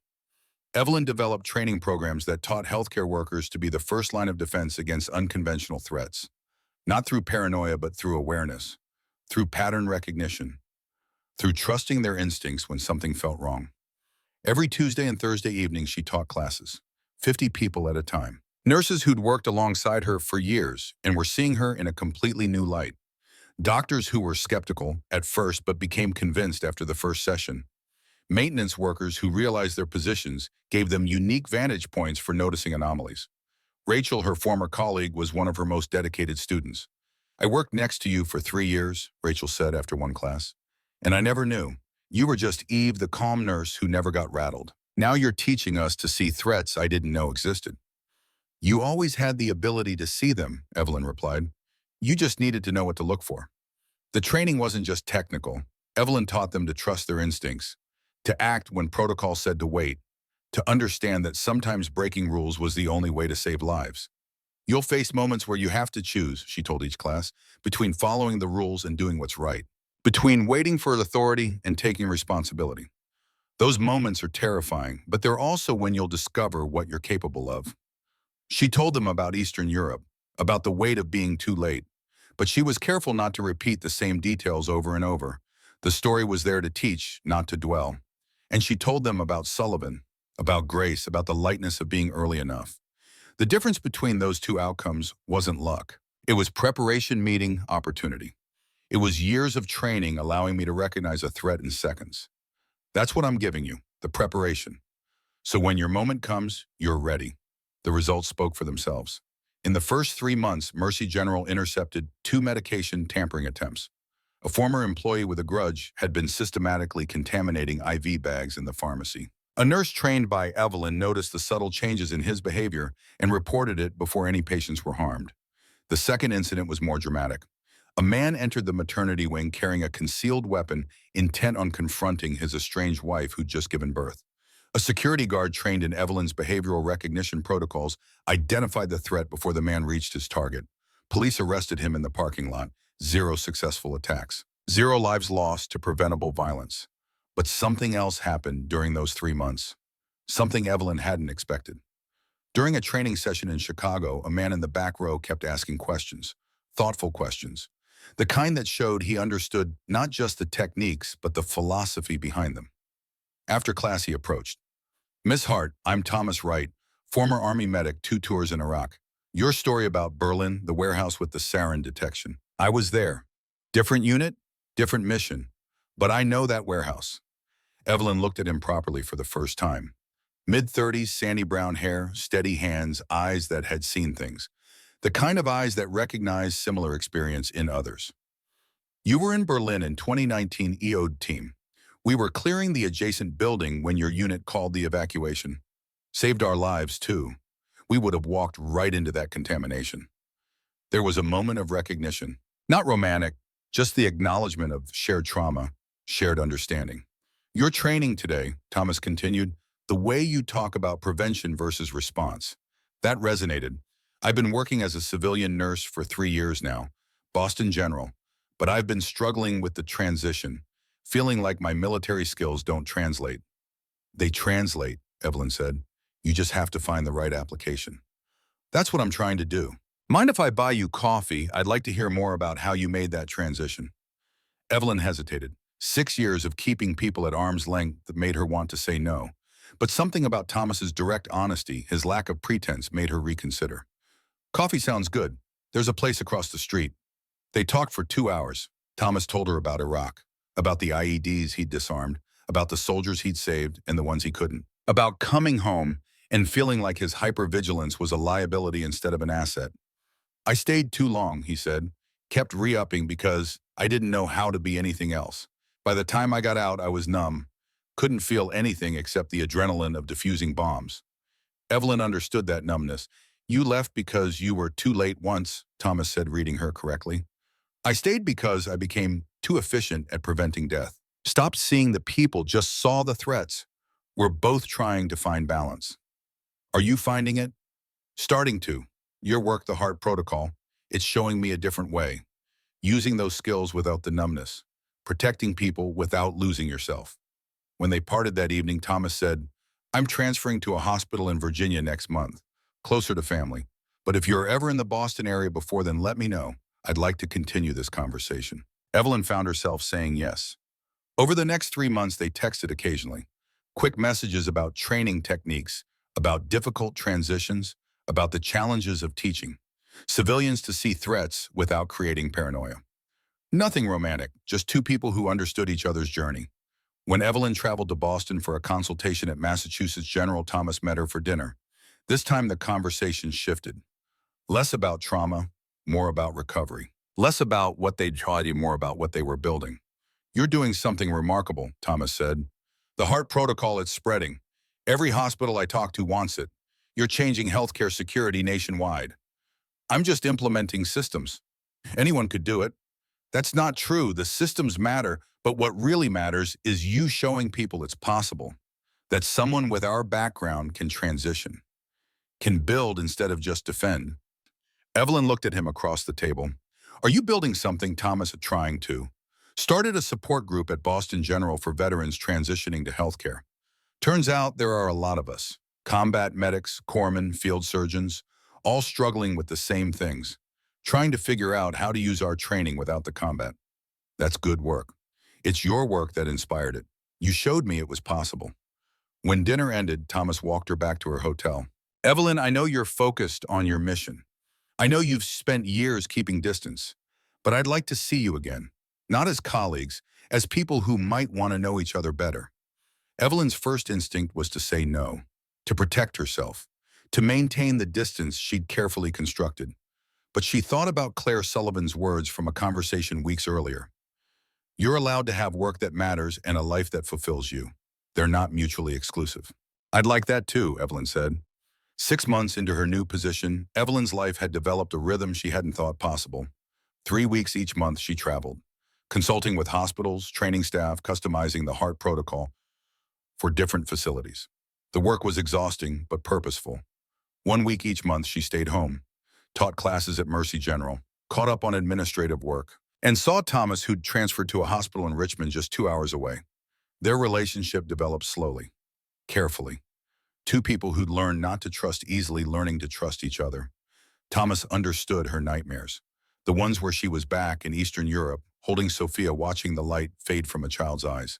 Evelyn developed training programs that taught healthcare workers to be the first line of defense against unconventional threats. Not through paranoia, but through awareness. Through pattern recognition. Through trusting their instincts when something felt wrong. Every Tuesday and Thursday evening she taught classes, 50 people at a time. Nurses who'd worked alongside her for years and were seeing her in a completely new light. Doctors who were skeptical at first but became convinced after the first session. Maintenance workers who realized their positions gave them unique vantage points for noticing anomalies. Rachel, her former colleague, was one of her most dedicated students. I worked next to you for 3 years, Rachel said after one class. And I never knew. You were just Eve, the calm nurse who never got rattled. Now you're teaching us to see threats I didn't know existed. You always had the ability to see them, Evelyn replied. You just needed to know what to look for. The training wasn't just technical. Evelyn taught them to trust their instincts, to act when protocol said to wait, to understand that sometimes breaking rules was the only way to save lives. You'll face moments where you have to choose, she told each class, between following the rules and doing what's right, between waiting for authority and taking responsibility. Those moments are terrifying, but they're also when you'll discover what you're capable of. She told them about Eastern Europe, about the weight of being too late, but she was careful not to repeat the same details over and over. The story was there to teach, not to dwell. And she told them about Sullivan, about Grace, about the lightness of being early enough. The difference between those two outcomes wasn't luck. It was preparation meeting opportunity. It was years of training allowing me to recognize a threat in seconds. That's what I'm giving you, the preparation. So when your moment comes, you're ready. The results spoke for themselves. In the first 3 months, Mercy General intercepted 2 medication tampering attempts. A former employee with a grudge had been systematically contaminating IV bags in the pharmacy. A nurse trained by Evelyn noticed the subtle changes in his behavior and reported it before any patients were harmed. The second incident was more dramatic. A man entered the maternity wing carrying a concealed weapon, intent on confronting his estranged wife who'd just given birth. A security guard trained in Evelyn's behavioral recognition protocols identified the threat before the man reached his target. Police arrested him in the parking lot. 0 successful attacks. 0 lives lost to preventable violence. But something else happened during those 3 months. Something Evelyn hadn't expected. During a training session in Chicago, a man in the back row kept asking questions. Thoughtful questions. The kind that showed he understood not just the techniques, but the philosophy behind them. After class, he approached. "Miss Hart, I'm Thomas Wright, former Army medic, 2 tours in Iraq. Your story about Berlin, the warehouse with the sarin detection. I was there. Different unit, different mission. But I know that warehouse." Evelyn looked at him properly for the first time. Mid-30s, sandy brown hair, steady hands, eyes that had seen things. The kind of eyes that recognize similar experience in others. "You were in Berlin in 2019 EOD team. We were clearing the adjacent building when your unit called the evacuation. Saved our lives, too. We would have walked right into that contamination." There was a moment of recognition. Not romantic, just the acknowledgement of shared trauma, shared understanding. "Your training today," Thomas continued, "the way you talk about prevention versus response. That resonated. I've been working as a civilian nurse for 3 years now, Boston General, but I've been struggling with the transition, feeling like my military skills don't translate." "They translate," Evelyn said. "You just have to find the right application." "That's what I'm trying to do. Mind if I buy you coffee? I'd like to hear more about how you made that transition." Evelyn hesitated. 6 years of keeping people at arm's length that made her want to say no. But something about Thomas's direct honesty, his lack of pretense, made her reconsider. "Coffee sounds good. There's a place across the street." They talked for 2 hours. Thomas told her about Iraq, about the IEDs he'd disarmed, about the soldiers he'd saved and the ones he couldn't, about coming home and feeling like his hypervigilance was a liability instead of an asset. "I stayed too long," he said, "kept re-upping because I didn't know how to be anything else. By the time I got out, I was numb, couldn't feel anything except the adrenaline of defusing bombs." Evelyn understood that numbness. "You left because you were too late once," Thomas said, reading her correctly. "I stayed because I became too efficient at preventing death. Stopped seeing the people, just saw the threats. We're both trying to find balance." "Are you finding it?" "Starting to. Your work, the heart protocol, it's showing me a different way. Using those skills without the numbness. Protecting people without losing yourself." When they parted that evening, Thomas said, "I'm transferring to a hospital in Virginia next month, closer to family. But if you're ever in the Boston area before then, let me know. I'd like to continue this conversation." Evelyn found herself saying yes. Over the next 3 months, they texted occasionally. Quick messages about training techniques, about difficult transitions, about the challenges of teaching civilians to see threats without creating paranoia. Nothing romantic, just 2 people who understood each other's journey. When Evelyn traveled to Boston for a consultation at Massachusetts General, Thomas met her for dinner. This time the conversation shifted. Less about trauma, more about recovery. Less about what they'd taught you, more about what they were building. "You're doing something remarkable," Thomas said. "The heart protocol, it's spreading. Every hospital I talk to wants it. You're changing healthcare security nationwide." "I'm just implementing systems. Anyone could do it." "That's not true. The systems matter, but what really matters is you showing people it's possible, that someone with our background can transition, can build instead of just defend." Evelyn looked at him across the table. "Are you building something?" Thomas had trying to. "Started a support group at Boston General for veterans transitioning to healthcare. Turns out there are a lot of us. Combat medics, corpsmen, field surgeons, all struggling with the same things. Trying to figure out how to use our training without the combat. That's good work. It's your work that inspired it. You showed me it was possible." When dinner ended, Thomas walked her back to her hotel. "Evelyn, I know you're focused on your mission. I know you've spent years keeping distance, but I'd like to see you again. Not as colleagues, as people who might want to know each other better." Evelyn's first instinct was to say no, to protect herself, to maintain the distance she'd carefully constructed. But she thought about Claire Sullivan's words from a conversation weeks earlier. You're allowed to have work that matters and a life that fulfills you. They're not mutually exclusive. I'd like that too, Evelyn said. 6 months into her new position, Evelyn's life had developed a rhythm she hadn't thought possible. 3 weeks each month she traveled, consulting with hospitals, training staff, customizing the heart protocol for different facilities. The work was exhausting but purposeful. 1 week each month she stayed home, taught classes at Mercy General, caught up on administrative work, and saw Thomas, who'd transferred to a hospital in Richmond just 2 hours away. Their relationship developed slowly, carefully. Two people who'd learned not to trust easily, learning to trust each other. Thomas understood her nightmares, the ones where she was back in Eastern Europe, holding Sophia, watching the light fade from a child's eyes.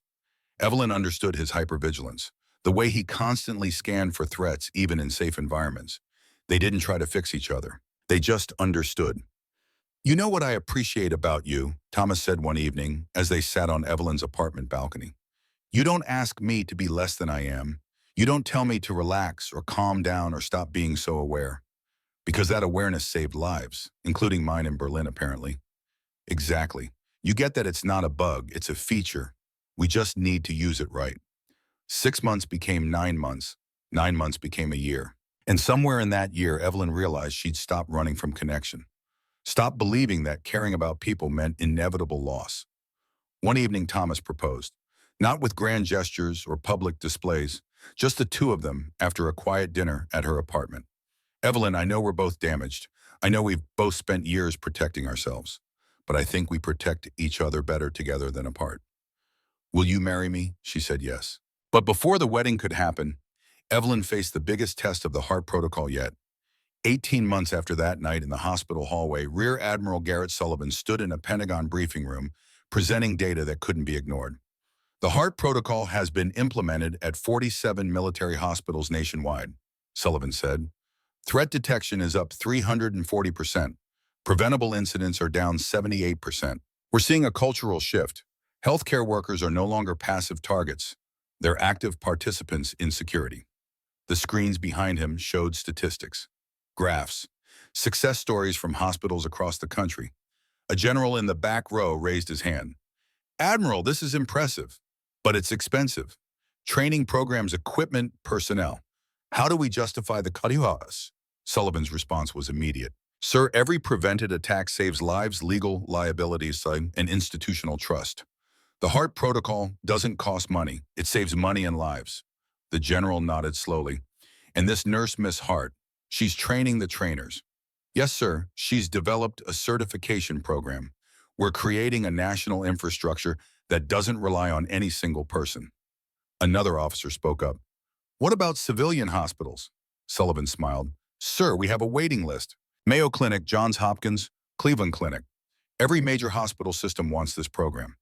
Evelyn understood his hypervigilance, the way he constantly scanned for threats even in safe environments. They didn't try to fix each other. They just understood. You know what I appreciate about you, Thomas said one evening as they sat on Evelyn's apartment balcony. You don't ask me to be less than I am. You don't tell me to relax or calm down or stop being so aware. Because that awareness saved lives, including mine in Berlin, apparently. Exactly. You get that it's not a bug, it's a feature. We just need to use it right. 6 months became 9 months. 9 months became a year. And somewhere in that year, Evelyn realized she'd stopped running from connection. Stopped believing that caring about people meant inevitable loss. One evening, Thomas proposed. Not with grand gestures or public displays, just the two of them after a quiet dinner at her apartment. Evelyn, I know we're both damaged. I know we've both spent years protecting ourselves. But I think we protect each other better together than apart. Will you marry me? She said yes. But before the wedding could happen, Evelyn faced the biggest test of the heart protocol yet. 18 months after that night in the hospital hallway, Rear Admiral Garrett Sullivan stood in a Pentagon briefing room, presenting data that couldn't be ignored. The heart protocol has been implemented at 47 military hospitals nationwide, Sullivan said. Threat detection is up 340%. Preventable incidents are down 78%. We're seeing a cultural shift. Healthcare workers are no longer passive targets. They're active participants in security. The screens behind him showed statistics, graphs, success stories from hospitals across the country. A general in the back row raised his hand. Admiral, this is impressive, but it's expensive. Training programs, equipment, personnel. How do we justify the costs? Sullivan's response was immediate. Sir, every prevented attack saves lives, legal liabilities, and institutional trust. The heart protocol doesn't cost money. It saves money and lives. The general nodded slowly. And this nurse, Miss Hart, she's training the trainers. Yes, sir. She's developed a certification program. We're creating a national infrastructure that doesn't rely on any single person. Another officer spoke up. What about civilian hospitals? Sullivan smiled. Sir, we have a waiting list. Mayo Clinic, Johns Hopkins, Cleveland Clinic. Every major hospital system wants this program.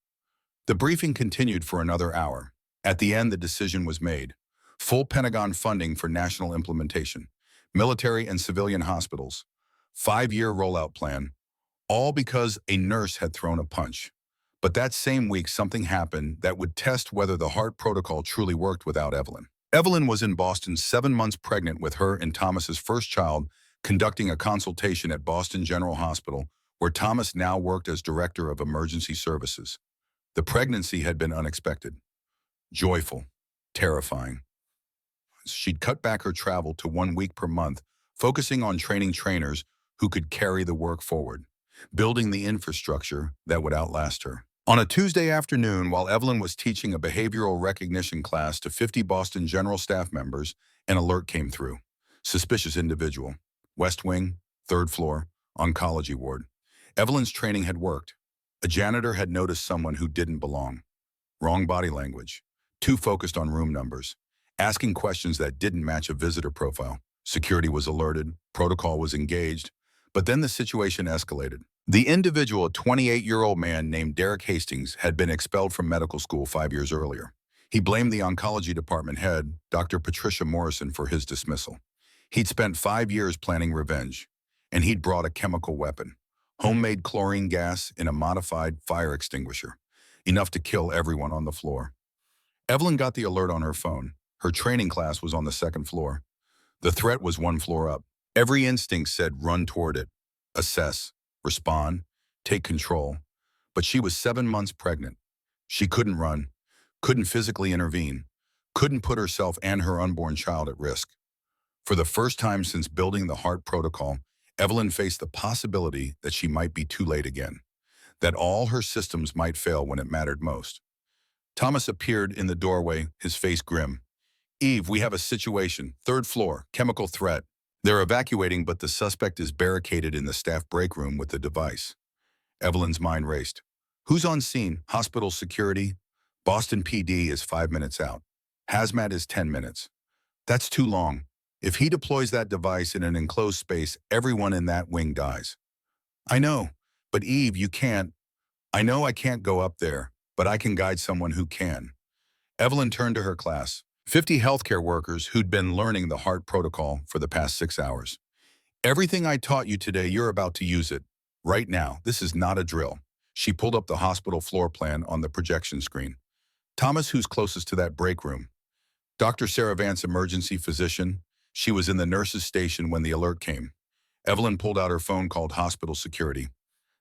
The briefing continued for another hour. At the end, the decision was made. Full Pentagon funding for national implementation. Military and civilian hospitals. 5-year rollout plan. All because a nurse had thrown a punch. But that same week, something happened that would test whether the heart protocol truly worked without Evelyn. Evelyn was in Boston, 7 months pregnant with her and Thomas's first child, conducting a consultation at Boston General Hospital, where Thomas now worked as director of emergency services. The pregnancy had been unexpected, joyful, terrifying. She'd cut back her travel to 1 week per month, focusing on training trainers who could carry the work forward, building the infrastructure that would outlast her. On a Tuesday afternoon, while Evelyn was teaching a behavioral recognition class to 50 Boston General staff members, an alert came through. Suspicious individual. West Wing, 3rd floor, oncology ward. Evelyn's training had worked. A janitor had noticed someone who didn't belong. Wrong body language. Too focused on room numbers. Asking questions that didn't match a visitor profile. Security was alerted. Protocol was engaged. But then the situation escalated. The individual, a 28-year-old man named Derek Hastings, had been expelled from medical school 5 years earlier. He blamed the oncology department head, Dr. Patricia Morrison, for his dismissal. He'd spent 5 years planning revenge, and he'd brought a chemical weapon, homemade chlorine gas in a modified fire extinguisher, enough to kill everyone on the floor. Evelyn got the alert on her phone. Her training class was on the 2nd floor. The threat was one floor up. Every instinct said run toward it, assess, respond, take control. But she was 7 months pregnant. She couldn't run, couldn't physically intervene, couldn't put herself and her unborn child at risk. For the first time since building the heart protocol, Evelyn faced the possibility that she might be too late again, that all her systems might fail when it mattered most. Thomas appeared in the doorway, his face grim. "Eve, we have a situation. 3rd floor, chemical threat. They're evacuating, but the suspect is barricaded in the staff break room with the device." Evelyn's mind raced. "Who's on scene? Hospital security? Boston PD is 5 minutes out. Hazmat is 10 minutes. That's too long. If he deploys that device in an enclosed space, everyone in that wing dies." "I know, but Eve, you can't." "I know I can't go up there, but I can guide someone who can." Evelyn turned to her class, 50 healthcare workers who'd been learning the heart protocol for the past 6 hours. "Everything I taught you today, you're about to use it. Right now, this is not a drill." She pulled up the hospital floor plan on the projection screen. "Thomas, who's closest to that break room?" "Dr. Sarah Vance, emergency physician." She was in the nurse's station when the alert came. Evelyn pulled out her phone, called hospital security.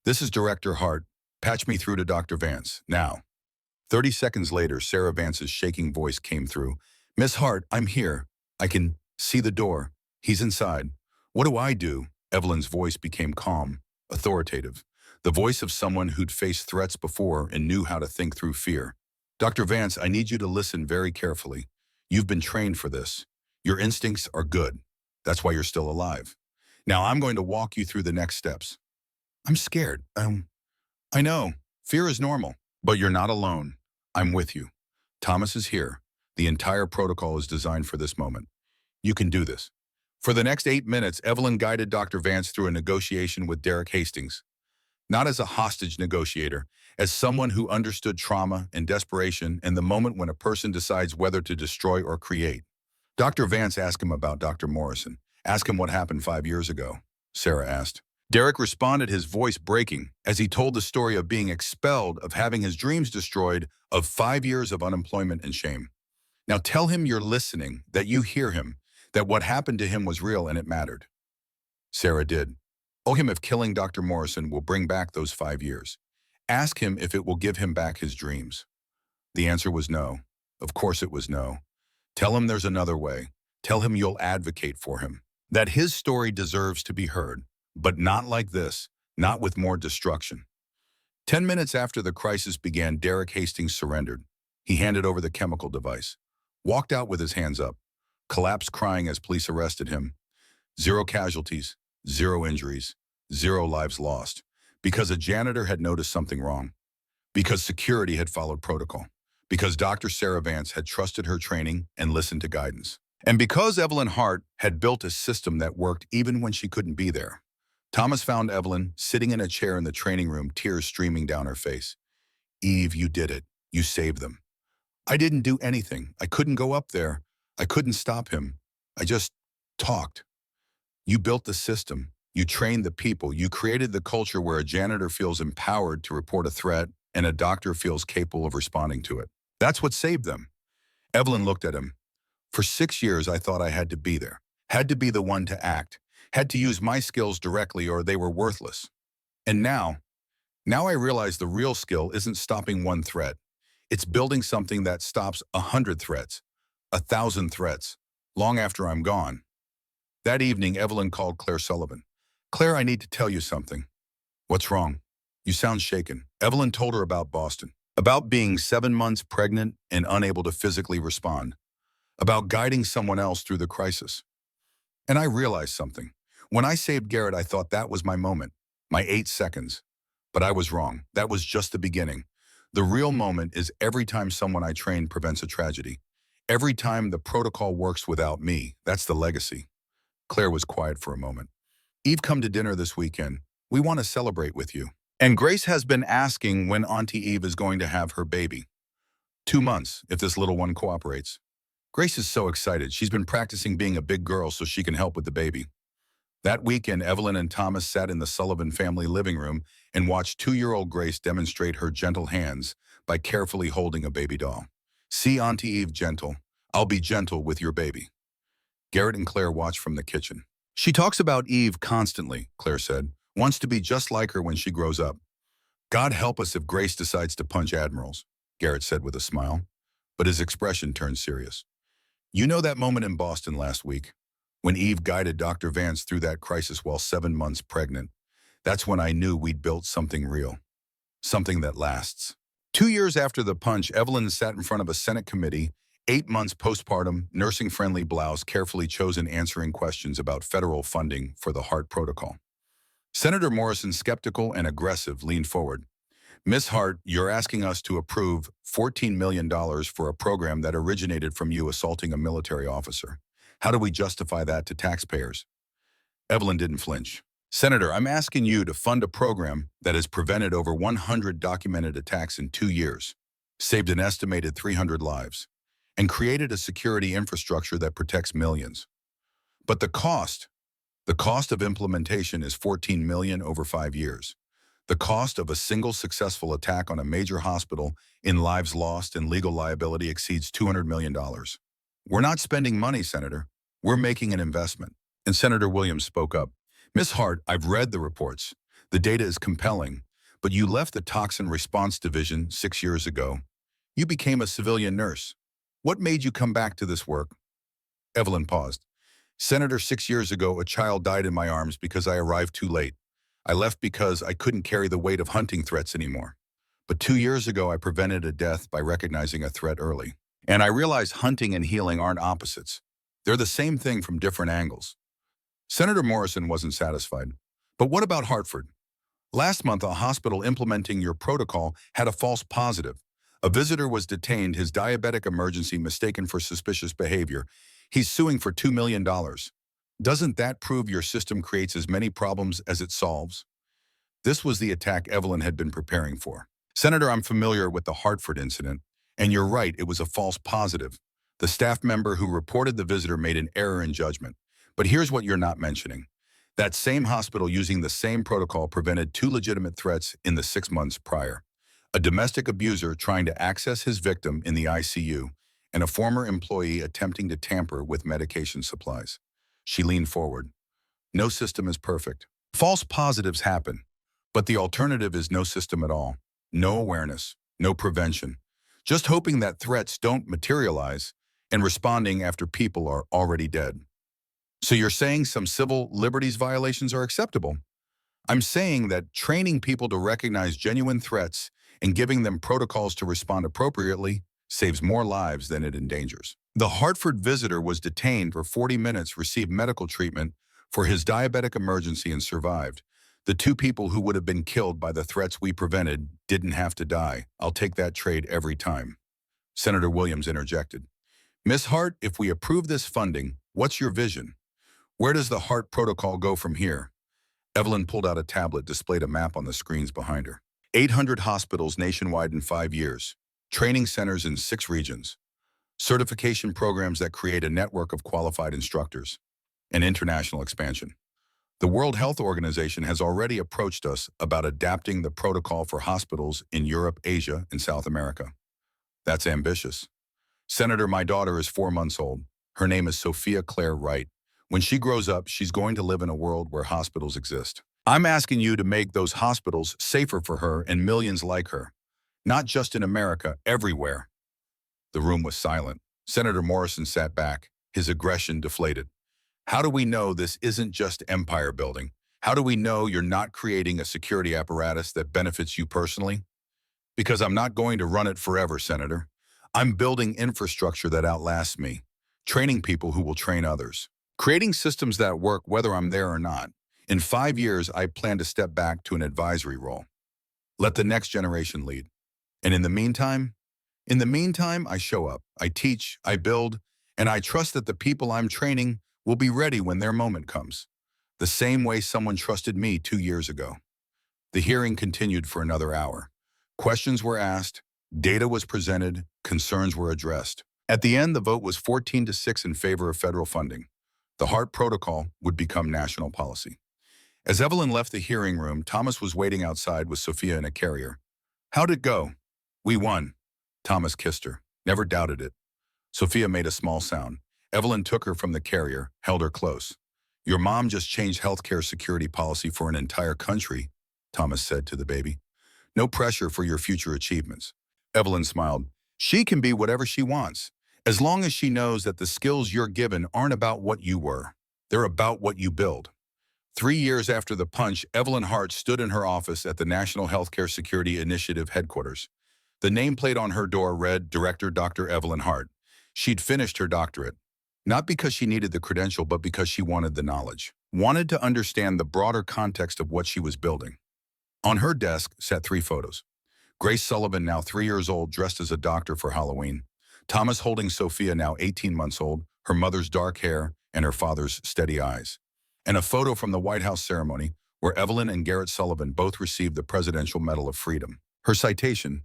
"This is Director Hart. Patch me through to Dr. Vance, now." 30 seconds later, Sarah Vance's shaking voice came through. "Miss Hart, I'm here. I can see the door. He's inside." "What do I do?" Evelyn's voice became calm, authoritative, the voice of someone who'd faced threats before and knew how to think through fear. "Dr. Vance, I need you to listen very carefully. You've been trained for this. Your instincts are good. That's why you're still alive. Now I'm going to walk you through the next steps." "I'm scared. I know. Fear is normal. But you're not alone. I'm with you. Thomas is here. The entire protocol is designed for this moment. You can do this." For the next 8 minutes, Evelyn guided Dr. Vance through a negotiation with Derek Hastings. Not as a hostage negotiator, as someone who understood trauma and desperation and the moment when a person decides whether to destroy or create. Dr. Vance asked him about Dr. Morrison. "Ask him what happened 5 years ago," Sarah asked. Derek responded, his voice breaking, as he told the story of being expelled, of having his dreams destroyed, of 5 years of unemployment and shame. "Now tell him you're listening, that you hear him, that what happened to him was real and it mattered." Sarah did. "Ask him if killing Dr. Morrison will bring back those 5 years. Ask him if it will give him back his dreams." The answer was no. Of course it was no. "Tell him there's another way. Tell him you'll advocate for him. That his story deserves to be heard. But not like this, not with more destruction." 10 minutes after the crisis began, Derek Hastings surrendered. He handed over the chemical device, walked out with his hands up, collapsed crying as police arrested him. 0 casualties, 0 injuries, 0 lives lost. Because a janitor had noticed something wrong. Because security had followed protocol. Because Dr. Sarah Vance had trusted her training and listened to guidance. And because Evelyn Hart had built a system that worked even when she couldn't be there. Thomas found Evelyn sitting in a chair in the training room, tears streaming down her face. "Eve, you did it. You saved them." "I didn't do anything. I couldn't go up there. I couldn't stop him. I just talked." "You built the system. You trained the people. You created the culture where a janitor feels empowered to report a threat and a doctor feels capable of responding to it. That's what saved them." Evelyn looked at him. "For 6 years, I thought I had to be there. Had to be the one to act. Had to use my skills directly or they were worthless. And now I realize the real skill isn't stopping one threat. It's building something that stops 100 threats, 1,000 threats, long after I'm gone." That evening, Evelyn called Claire Sullivan. "Claire, I need to tell you something." "What's wrong? You sound shaken." Evelyn told her about Boston, about being 7 months pregnant and unable to physically respond, about guiding someone else through the crisis. "And I realized something. When I saved Garrett, I thought that was my moment, my 8 seconds. But I was wrong. That was just the beginning. The real moment is every time someone I train prevents a tragedy. Every time the protocol works without me. That's the legacy." Claire was quiet for a moment. "Eve, come to dinner this weekend. We want to celebrate with you. And Grace has been asking when Auntie Eve is going to have her baby. 2 months, if this little one cooperates." Grace is so excited. She's been practicing being a big girl so she can help with the baby. That weekend, Evelyn and Thomas sat in the Sullivan family living room and watched 2-year-old Grace demonstrate her gentle hands by carefully holding a baby doll. "See, Auntie Eve, gentle. I'll be gentle with your baby." Garrett and Claire watched from the kitchen. She talks about Eve constantly, Claire said. Wants to be just like her when she grows up. God help us if Grace decides to punch admirals, Garrett said with a smile. But his expression turned serious. You know that moment in Boston last week, when Eve guided Dr. Vance through that crisis while 7 months pregnant? That's when I knew we'd built something real. Something that lasts. 2 years after the punch, Evelyn sat in front of a Senate committee, 8 months postpartum, nursing-friendly blouse, carefully chosen answering questions about federal funding for the heart protocol. Senator Morrison, skeptical and aggressive, leaned forward. Miss Hart, you're asking us to approve $14 million for a program that originated from you assaulting a military officer. How do we justify that to taxpayers? Evelyn didn't flinch. Senator, I'm asking you to fund a program that has prevented over 100 documented attacks in 2 years, saved an estimated 300 lives, and created a security infrastructure that protects millions. But the cost of implementation is $14 million over 5 years. The cost of a single successful attack on a major hospital in lives lost and legal liability exceeds $200 million. We're not spending money, Senator. We're making an investment. And Senator Williams spoke up. Miss Hart, I've read the reports. The data is compelling, but you left the Toxin Response Division 6 years ago. You became a civilian nurse. What made you come back to this work? Evelyn paused. Senator, 6 years ago, a child died in my arms because I arrived too late. I left because I couldn't carry the weight of hunting threats anymore. But 2 years ago, I prevented a death by recognizing a threat early. And I realized hunting and healing aren't opposites. They're the same thing from different angles. Senator Morrison wasn't satisfied. But what about Hartford? Last month, a hospital implementing your protocol had a false positive. A visitor was detained, his diabetic emergency mistaken for suspicious behavior. He's suing for $2 million. Doesn't that prove your system creates as many problems as it solves? This was the attack Evelyn had been preparing for. Senator, I'm familiar with the Hartford incident, and you're right, it was a false positive. The staff member who reported the visitor made an error in judgment. But here's what you're not mentioning. That same hospital using the same protocol prevented 2 legitimate threats in the 6 months prior. A domestic abuser trying to access his victim in the ICU, and a former employee attempting to tamper with medication supplies. She leaned forward. No system is perfect. False positives happen, but the alternative is no system at all. No awareness, no prevention. Just hoping that threats don't materialize and responding after people are already dead. So you're saying some civil liberties violations are acceptable? I'm saying that training people to recognize genuine threats and giving them protocols to respond appropriately saves more lives than it endangers. The Hartford visitor was detained for 40 minutes, received medical treatment for his diabetic emergency and survived. The 2 people who would have been killed by the threats we prevented didn't have to die. I'll take that trade every time. Senator Williams interjected. Miss Hart, if we approve this funding, what's your vision? Where does the heart protocol go from here? Evelyn pulled out a tablet, displayed a map on the screens behind her. 800 hospitals nationwide in 5 years. Training centers in 6 regions. Certification programs that create a network of qualified instructors. And international expansion. The World Health Organization has already approached us about adapting the protocol for hospitals in Europe, Asia, and South America. That's ambitious. Senator, my daughter is 4 months old. Her name is Sophia Claire Wright. When she grows up, she's going to live in a world where hospitals exist. I'm asking you to make those hospitals safer for her and millions like her. Not just in America, everywhere. The room was silent. Senator Morrison sat back, his aggression deflated. How do we know this isn't just empire building? How do we know you're not creating a security apparatus that benefits you personally? Because I'm not going to run it forever, Senator. I'm building infrastructure that outlasts me, training people who will train others. Creating systems that work whether I'm there or not. In 5 years, I plan to step back to an advisory role. Let the next generation lead. And in the meantime, I show up, I teach, I build, and I trust that the people I'm training will be ready when their moment comes. The same way someone trusted me 2 years ago. The hearing continued for another hour. Questions were asked, data was presented, concerns were addressed. At the end, the vote was 14-6 in favor of federal funding. The heart protocol would become national policy. As Evelyn left the hearing room, Thomas was waiting outside with Sophia in a carrier. How'd it go? We won. Thomas kissed her. Never doubted it. Sophia made a small sound. Evelyn took her from the carrier, held her close. Your mom just changed healthcare security policy for an entire country, Thomas said to the baby. No pressure for your future achievements. Evelyn smiled. She can be whatever she wants, as long as she knows that the skills you're given aren't about what you were. They're about what you build. 3 years after the punch, Evelyn Hart stood in her office at the National Healthcare Security Initiative headquarters. The nameplate on her door read, Director Dr. Evelyn Hart. She'd finished her doctorate, not because she needed the credential, but because she wanted the knowledge, wanted to understand the broader context of what she was building. On her desk sat 3 photos. Grace Sullivan, now 3 years old, dressed as a doctor for Halloween. Thomas holding Sophia, now 18 months old, her mother's dark hair and her father's steady eyes. And a photo from the White House ceremony where Evelyn and Garrett Sullivan both received the Presidential Medal of Freedom. Her citation: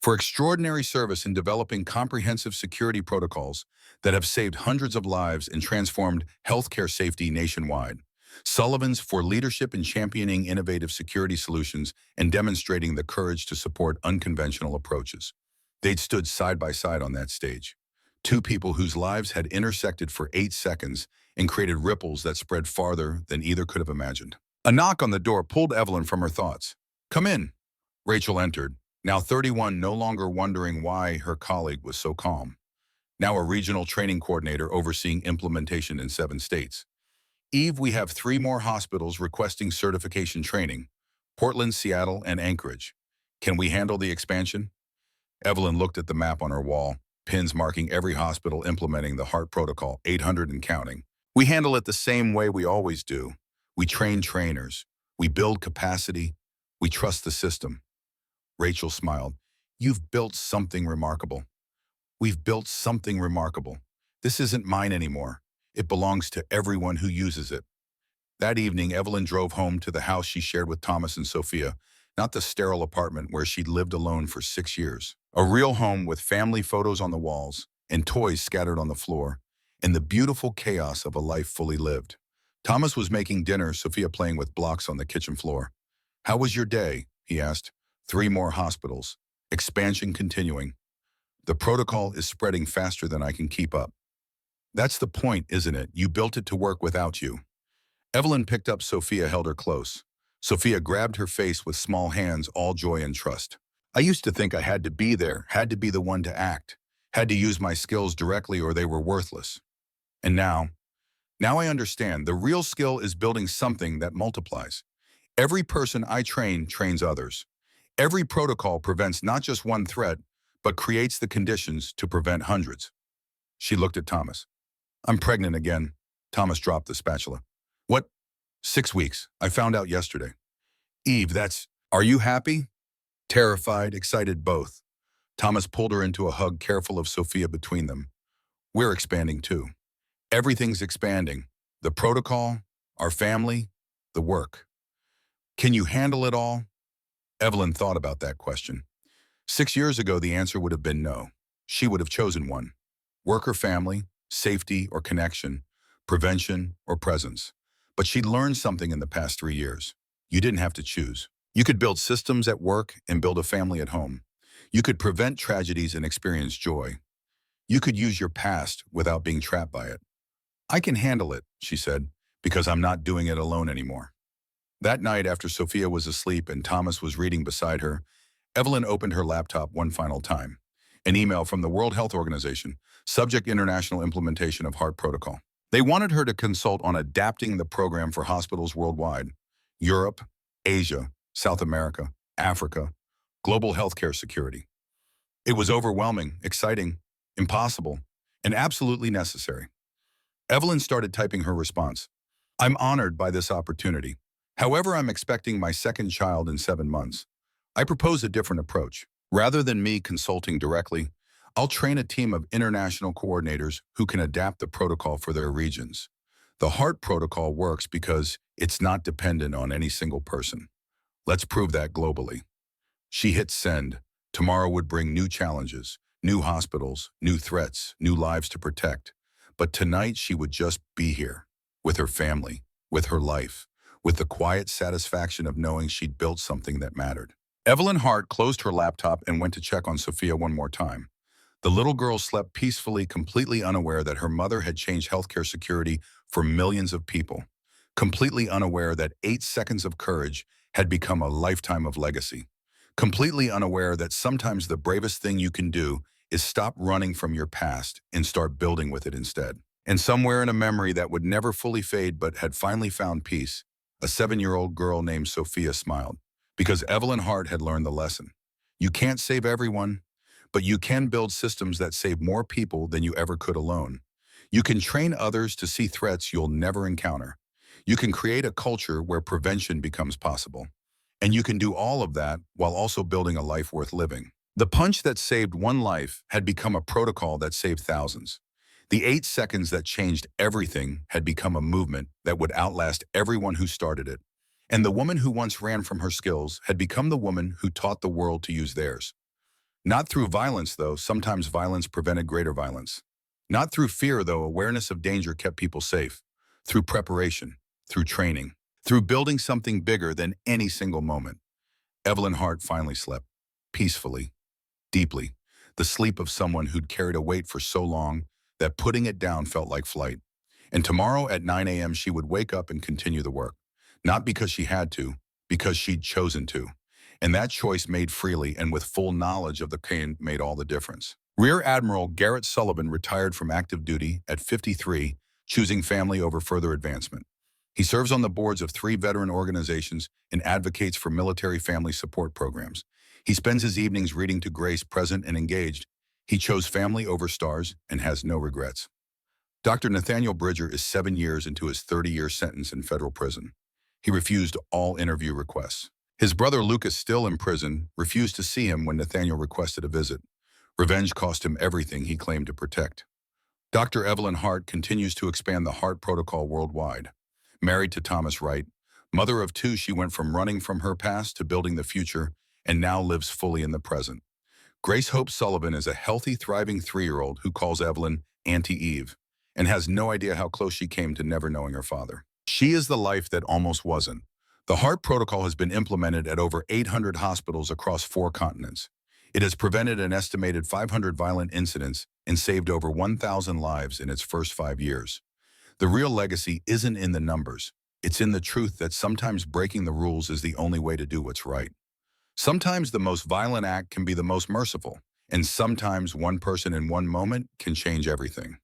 for extraordinary service in developing comprehensive security protocols that have saved hundreds of lives and transformed healthcare safety nationwide. Sullivan's for leadership in championing innovative security solutions and demonstrating the courage to support unconventional approaches. They'd stood side by side on that stage. 2 people whose lives had intersected for 8 seconds and created ripples that spread farther than either could have imagined. A knock on the door pulled Evelyn from her thoughts. Come in. Rachel entered, now 31, no longer wondering why her colleague was so calm. Now a regional training coordinator overseeing implementation in 7 states. Eve, we have 3 more hospitals requesting certification training: Portland, Seattle, and Anchorage. Can we handle the expansion? Evelyn looked at the map on her wall, pins marking every hospital implementing the Hart Protocol, 800 and counting. We handle it the same way we always do. We train trainers. We build capacity. We trust the system. Rachel smiled. You've built something remarkable. We've built something remarkable. This isn't mine anymore. It belongs to everyone who uses it. That evening, Evelyn drove home to the house she shared with Thomas and Sophia, not the sterile apartment where she'd lived alone for 6 years. A real home with family photos on the walls and toys scattered on the floor, and the beautiful chaos of a life fully lived. Thomas was making dinner, Sophia playing with blocks on the kitchen floor. How was your day? He asked. 3 more hospitals. Expansion continuing. The protocol is spreading faster than I can keep up. That's the point, isn't it? You built it to work without you. Evelyn picked up Sophia, held her close. Sophia grabbed her face with small hands, all joy and trust. I used to think I had to be there, had to be the one to act, had to use my skills directly or they were worthless. And now I understand. The real skill is building something that multiplies. Every person I train trains others. Every protocol prevents not just one threat, but creates the conditions to prevent hundreds. She looked at Thomas. I'm pregnant again. Thomas dropped the spatula. What? 6 weeks. I found out yesterday. Eve, are you happy? Terrified, excited, both. Thomas pulled her into a hug, careful of Sophia between them. We're expanding too. Everything's expanding. The protocol, our family, the work. Can you handle it all? Evelyn thought about that question. 6 years ago, the answer would have been no. She would have chosen one. Work or family, safety or connection, prevention or presence. But she'd learned something in the past 3 years. You didn't have to choose. You could build systems at work and build a family at home. You could prevent tragedies and experience joy. You could use your past without being trapped by it. I can handle it, she said, because I'm not doing it alone anymore. That night, after Sophia was asleep and Thomas was reading beside her, Evelyn opened her laptop one final time. An email from the World Health Organization, subject international implementation of Hart Protocol. They wanted her to consult on adapting the program for hospitals worldwide: Europe, Asia, South America, Africa, global healthcare security. It was overwhelming, exciting, impossible, and absolutely necessary. Evelyn started typing her response. I'm honored by this opportunity. However, I'm expecting my 2nd child in 7 months. I propose a different approach. Rather than me consulting directly, I'll train a team of international coordinators who can adapt the protocol for their regions. The Hart Protocol works because it's not dependent on any single person. Let's prove that globally. She hit send. Tomorrow would bring new challenges, new hospitals, new threats, new lives to protect. But tonight she would just be here, with her family, with her life, with the quiet satisfaction of knowing she'd built something that mattered. Evelyn Hart closed her laptop and went to check on Sophia one more time. The little girl slept peacefully, completely unaware that her mother had changed healthcare security for millions of people, completely unaware that 8 seconds of courage had become a lifetime of legacy, completely unaware that sometimes the bravest thing you can do is stop running from your past and start building with it instead. And somewhere in a memory that would never fully fade but had finally found peace, a 7-year-old girl named Sophia smiled, because Evelyn Hart had learned the lesson. You can't save everyone, but you can build systems that save more people than you ever could alone. You can train others to see threats you'll never encounter. You can create a culture where prevention becomes possible. And you can do all of that while also building a life worth living. The punch that saved one life had become a protocol that saved thousands. The 8 seconds that changed everything had become a movement that would outlast everyone who started it. And the woman who once ran from her skills had become the woman who taught the world to use theirs. Not through violence, though. Sometimes violence prevented greater violence. Not through fear, though. Awareness of danger kept people safe. Through preparation, through training, through building something bigger than any single moment. Evelyn Hart finally slept, peacefully, deeply, the sleep of someone who'd carried a weight for so long that putting it down felt like flight. And tomorrow at 9 a.m. she would wake up and continue the work. Not because she had to, because she'd chosen to. And that choice made freely and with full knowledge of the pain made all the difference. Rear Admiral Garrett Sullivan retired from active duty at 53, choosing family over further advancement. He serves on the boards of 3 veteran organizations and advocates for military family support programs. He spends his evenings reading to Grace, present and engaged. He chose family over stars and has no regrets. Dr. Nathaniel Bridger is 7 years into his 30-year sentence in federal prison. He refused all interview requests. His brother Lucas, still in prison, refused to see him when Nathaniel requested a visit. Revenge cost him everything he claimed to protect. Dr. Evelyn Hart continues to expand the Hart Protocol worldwide. Married to Thomas Wright, mother of 2, she went from running from her past to building the future and now lives fully in the present. Grace Hope Sullivan is a healthy, thriving 3-year-old who calls Evelyn Auntie Eve and has no idea how close she came to never knowing her father. She is the life that almost wasn't. The Hart Protocol has been implemented at over 800 hospitals across 4 continents. It has prevented an estimated 500 violent incidents and saved over 1,000 lives in its first 5 years. The real legacy isn't in the numbers. It's in the truth that sometimes breaking the rules is the only way to do what's right. Sometimes the most violent act can be the most merciful, and sometimes one person in one moment can change everything.